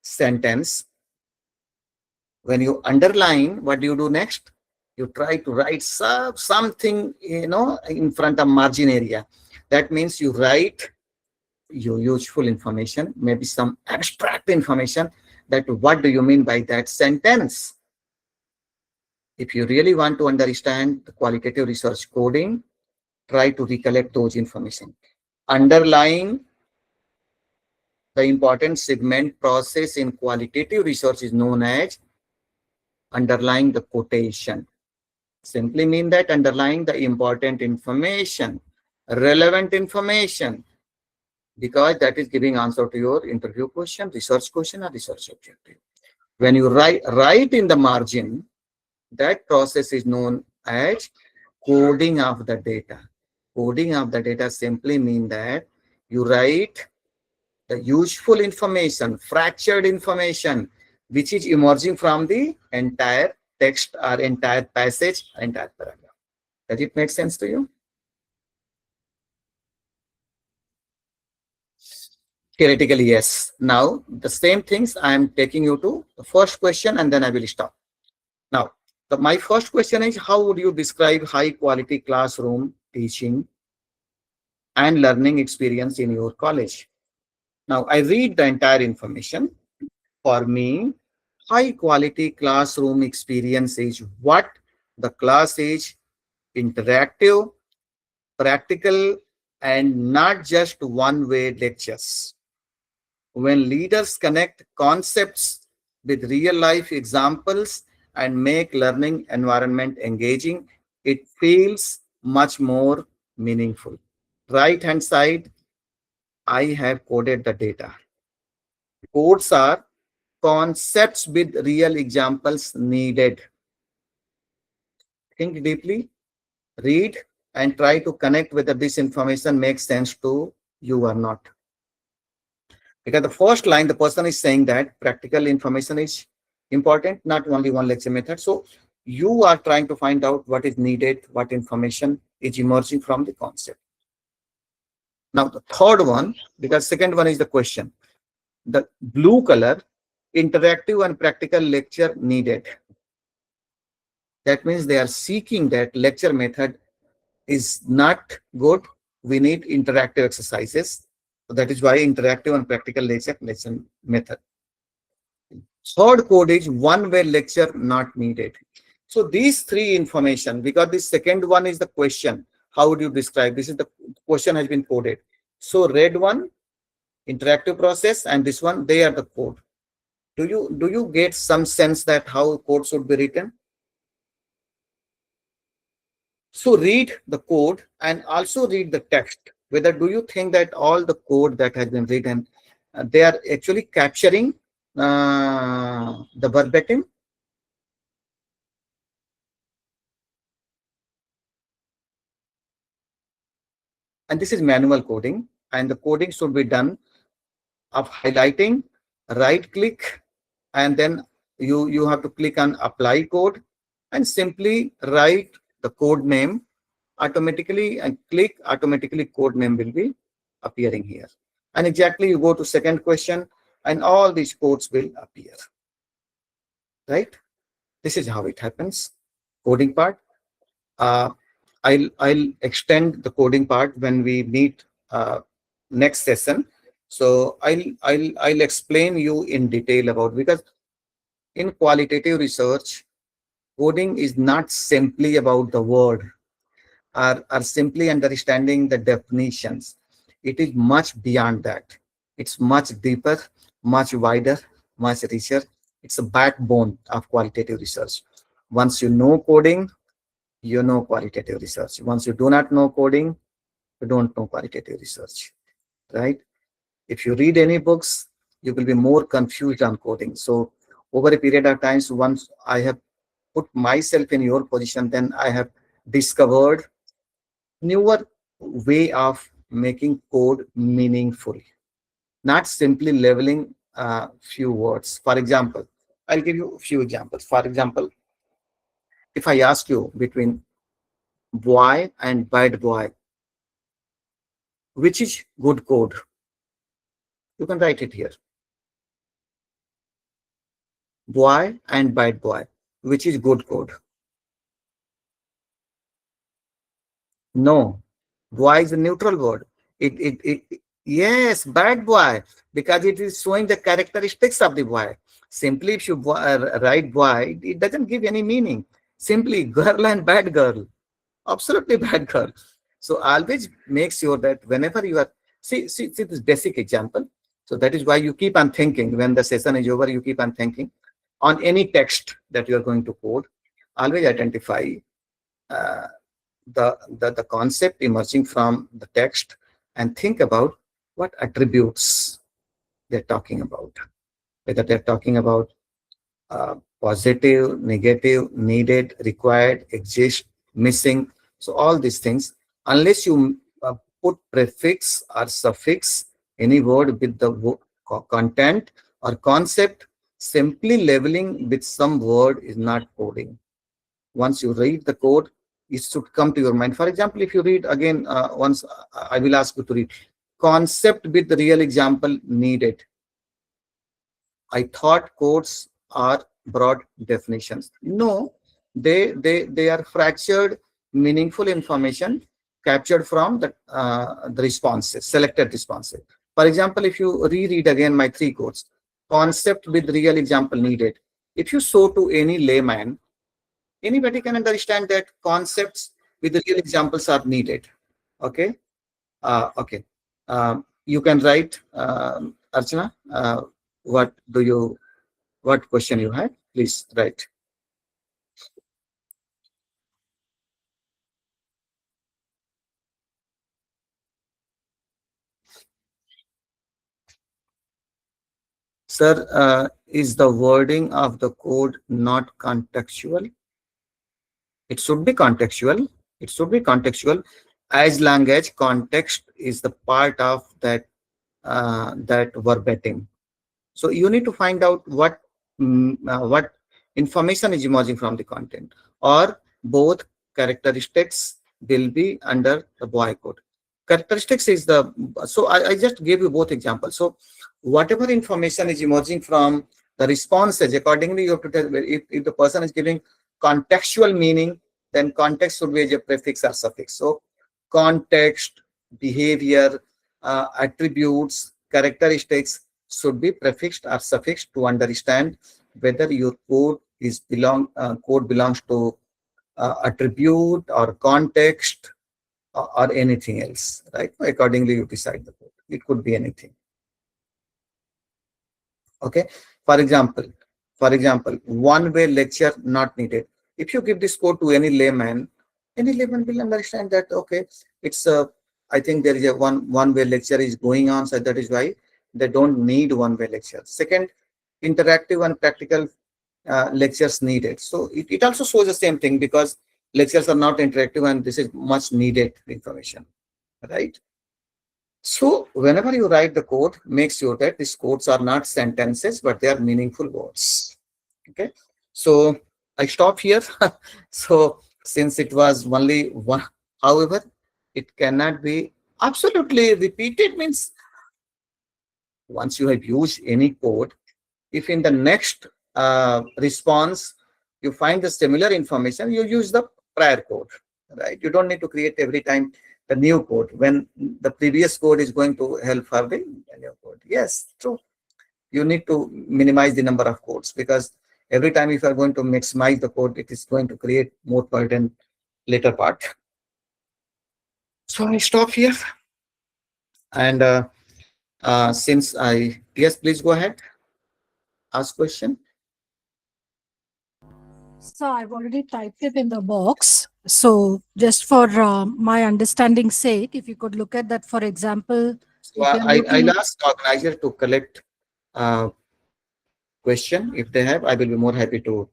sentence. When you underline, what do you do next? You try to write something, in front of margin area. That means you write your useful information, maybe some abstract information, that what do you mean by that sentence? If you really want to understand the qualitative research coding, try to recollect those information. Underlying the important segment process in qualitative research is known as underlying the quotation. Simply mean that underlying the important information, relevant information, because that is giving answer to your interview question, research question, or research objective. When you write in the margin, that process is known as coding of the data. Coding of the data simply mean that You write the useful information, fractured information, which is emerging from the entire text or entire passage, entire paragraph. Does it make sense to you? Theoretically, yes. Now, the same things I am taking you to the first question and then I will stop. Now, my first question is, how would you describe high quality classroom teaching and learning experience in your college? Now, I read the entire information. For me, high quality classroom experience is what the class is interactive, practical, and not just one-way lectures. When leaders connect concepts with real-life examples and make learning environment engaging, it feels much more meaningful. Right-hand side, I have coded the data. Codes are concepts with real examples needed. Think deeply, read, and try to connect whether this information makes sense to you or not. Because the first line, the person is saying that practical information is important, not only one lecture method. So you are trying to find out what is needed, what information is emerging from the concept. Now, the third one, because second one is the question. The blue color, interactive and practical lecture needed. That means they are seeking that lecture method is not good. We need interactive exercises. So that is why interactive and practical lesson method. Third code is one-way lecture not needed. So these three information, because the second one is the question. How would you describe? This is the question has been coded. So red one, interactive process, and this one, they are the code. Do you get some sense that how code should be written? So read the code and also read the text. Whether do you think that all the code that has been written, they are actually capturing the verbatim? And this is manual coding, and the coding should be done of highlighting, right click, and then you have to click on apply code and simply write the code name automatically and click automatically code name will be appearing here. And exactly you go to second question and all these codes will appear, right? This is how it happens. Coding part. Uh, I'll extend the coding part when we meet next session. So I'll explain you in detail about, because in qualitative research, coding is not simply about the word or simply understanding the definitions. It is much beyond that. It's much deeper, much wider, much richer. It's a backbone of qualitative research. Once you know coding, you know qualitative research. Once you do not know coding, you don't know qualitative research, right? If you read any books, you will be more confused on coding. So over a period of time, so once I have put myself in your position, then I have discovered newer way of making code meaningful, not simply leveling few words. For example, I'll give you a few examples. For example, if I ask you between boy and bad boy, which is good code? You can write it here. Boy and bad boy, which is good code? No, boy is a neutral word. Yes, bad boy, because it is showing the characteristics of the boy. Simply, if you write boy, it doesn't give any meaning. Simply girl and bad girl, absolutely bad girl. So always make sure that whenever you are, see this basic example. So that is why you keep on thinking when the session is over, you keep on thinking on any text that you are going to code. Always identify uh, the concept emerging from the text and think about what attributes they're talking about, whether they're talking about positive, negative, needed, required, exist, missing. So all these things, unless you put prefix or suffix any word with the content or concept. Simply labeling with some word is not coding. Once you read the code, it should come to your mind. For example, if you read again, once I will ask you to read concept with the real example needed. I thought codes are broad definitions. No, they are fractured, meaningful information captured from the responses, selected responses. For example, if you reread again my three codes, concept with real example needed. If you show to any layman, anybody can understand that concepts with the real examples are needed. Okay. Okay. You can write, Archana. What do you what question you had? Please write. Sir, is the wording of the code not contextual? It should be contextual. It should be contextual as long as context is the part of that verbatim. So you need to find out what information is emerging from the content, or both characteristics will be under the boycott. Characteristics is the I just gave you both examples. So whatever information is emerging from the responses, accordingly you have to tell if the person is giving contextual meaning, then context should be a prefix or suffix. So context, behavior, attributes, characteristics should be prefixed or suffixed to understand whether your code belongs to attribute or context or anything else, right? Accordingly, you decide the code. It could be anything. Okay. For example, one-way lecture not needed. If you give this code to any layman will understand that okay, it's a. I think there is a one-way lecture is going on, so that is why they don't need one-way lecture. Second, interactive and practical lectures needed. So it also shows the same thing because lectures are not interactive and this is much needed information, right? So whenever you write the code, make sure that these codes are not sentences, but they are meaningful words. Okay. So I stop here. So since it was only one, however, it cannot be absolutely repeated means once you have used any code, if in the next response you find the similar information, you use the prior code, right? You don't need to create every time the new code when the previous code is going to help for the new code. Yes, true. You need to minimize the number of codes because every time if you are going to maximize the code, it is going to create more burden later part. So I stop here. And since yes, please go ahead, ask question. So I've already typed it in the box. So just for my understanding sake, if you could look at that, for example, So if you're I'll looking, ask the organizer to collect question. If they have, I will be more happy to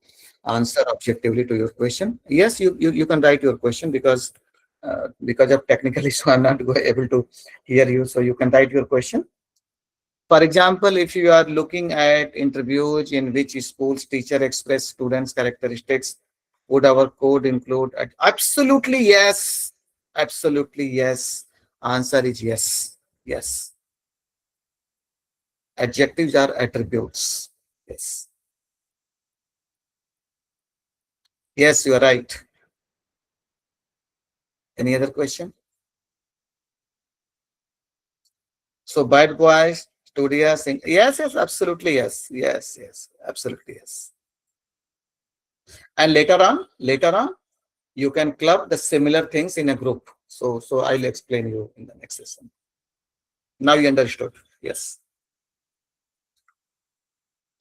answer objectively to your question. Yes, you can write your question because of technical issue, I'm not able to hear you. So you can write your question. For example, if you are looking at interviews in which schools teacher express students' characteristics, would our code include? Absolutely yes. Absolutely yes. Answer is yes. Yes. Adjectives are attributes. Yes. Yes, you are right. Any other question? So bad boys, studios, yes, yes, absolutely yes. Yes, yes, absolutely yes. And later on, you can club the similar things in a group. So I'll explain you in the next session. Now you understood. Yes.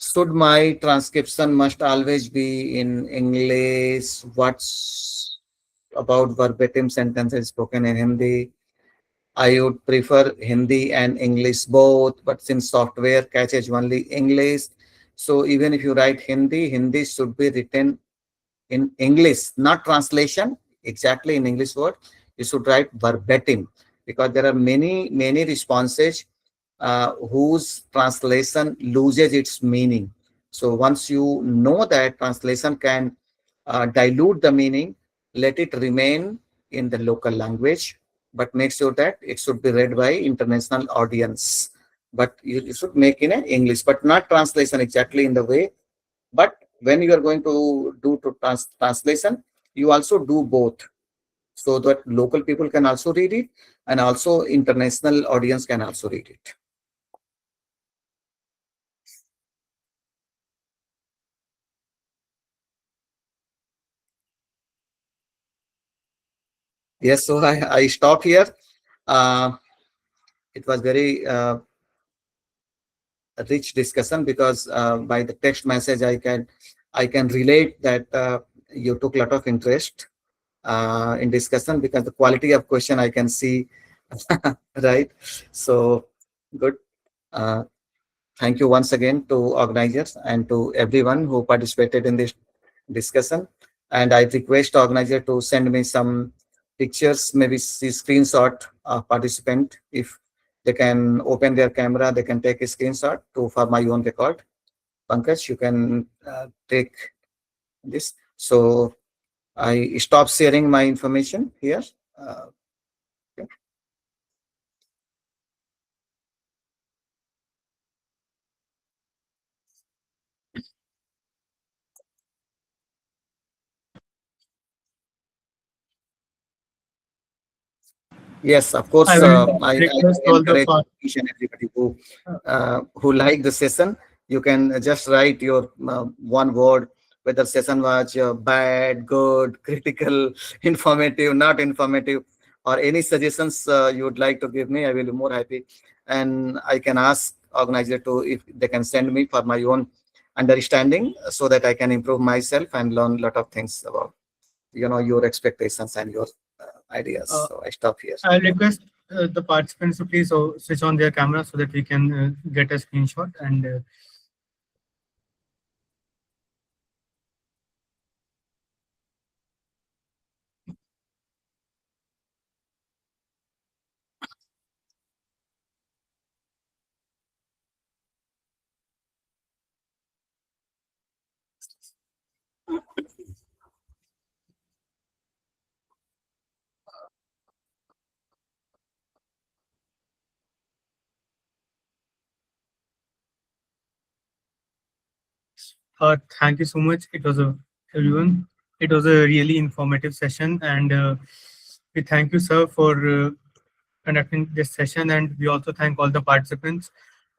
Should my transcription must always be in English? What's about verbatim sentences spoken in Hindi? I would prefer Hindi and English both, but since software catches only English, so even if you write Hindi should be written in English, not translation, exactly in English word. You should write verbatim. because there are many responses whose translation loses its meaning. So once you know that translation can dilute the meaning, let it remain in the local language, but make sure that it should be read by international audience. But you should make in English, but not translation exactly in the way. But when you are going to do translation, you also do both, so that local people can also read it and also international audience can also read it. Yes, so I stop here. Uh, it was very rich discussion, because by the text message I can relate that you took a lot of interest in discussion, because the quality of question I can see. Right. So good. Uh, Thank you once again to organizers and to everyone who participated in this discussion. And I request organizer to send me some pictures, maybe see screenshot of participant. If they can open their camera, they can take a screenshot to for my own record. Pankaj, you can take this. So I stop sharing my information here. Uh, Yes, of I course. will I request all the encourage part. each and everybody who like the session. You can just write your one word, whether session was bad, good, critical, informative, not informative, or any suggestions you would like to give me. I will be more happy, and I can ask organizer to if they can send me for my own understanding, so that I can improve myself and learn a lot of things about your expectations and your ideas. Uh, So I stop here. I'll request the participants to please switch on their camera so that we can get a screenshot. And thank you so much. It was a everyone. It was a really informative session, and we thank you, sir, for conducting this session. And we also thank all the participants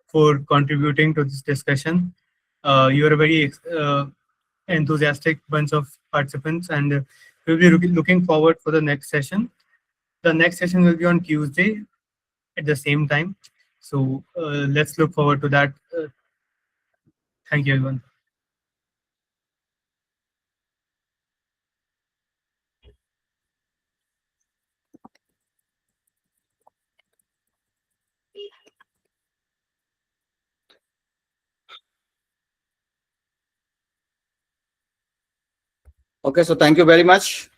for contributing to this discussion. You are a very enthusiastic bunch of participants, and we'll be looking forward for the next session. The next session will be on Tuesday at the same time. So let's look forward to that. Thank you, everyone. Okay, so thank you very much.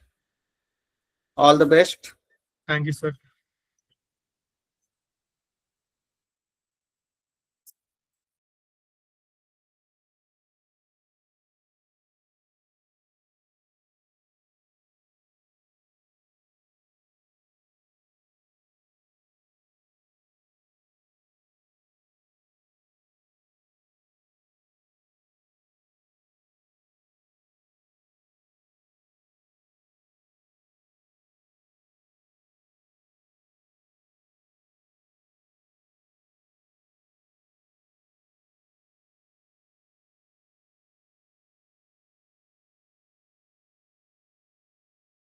All the best. Thank you, sir.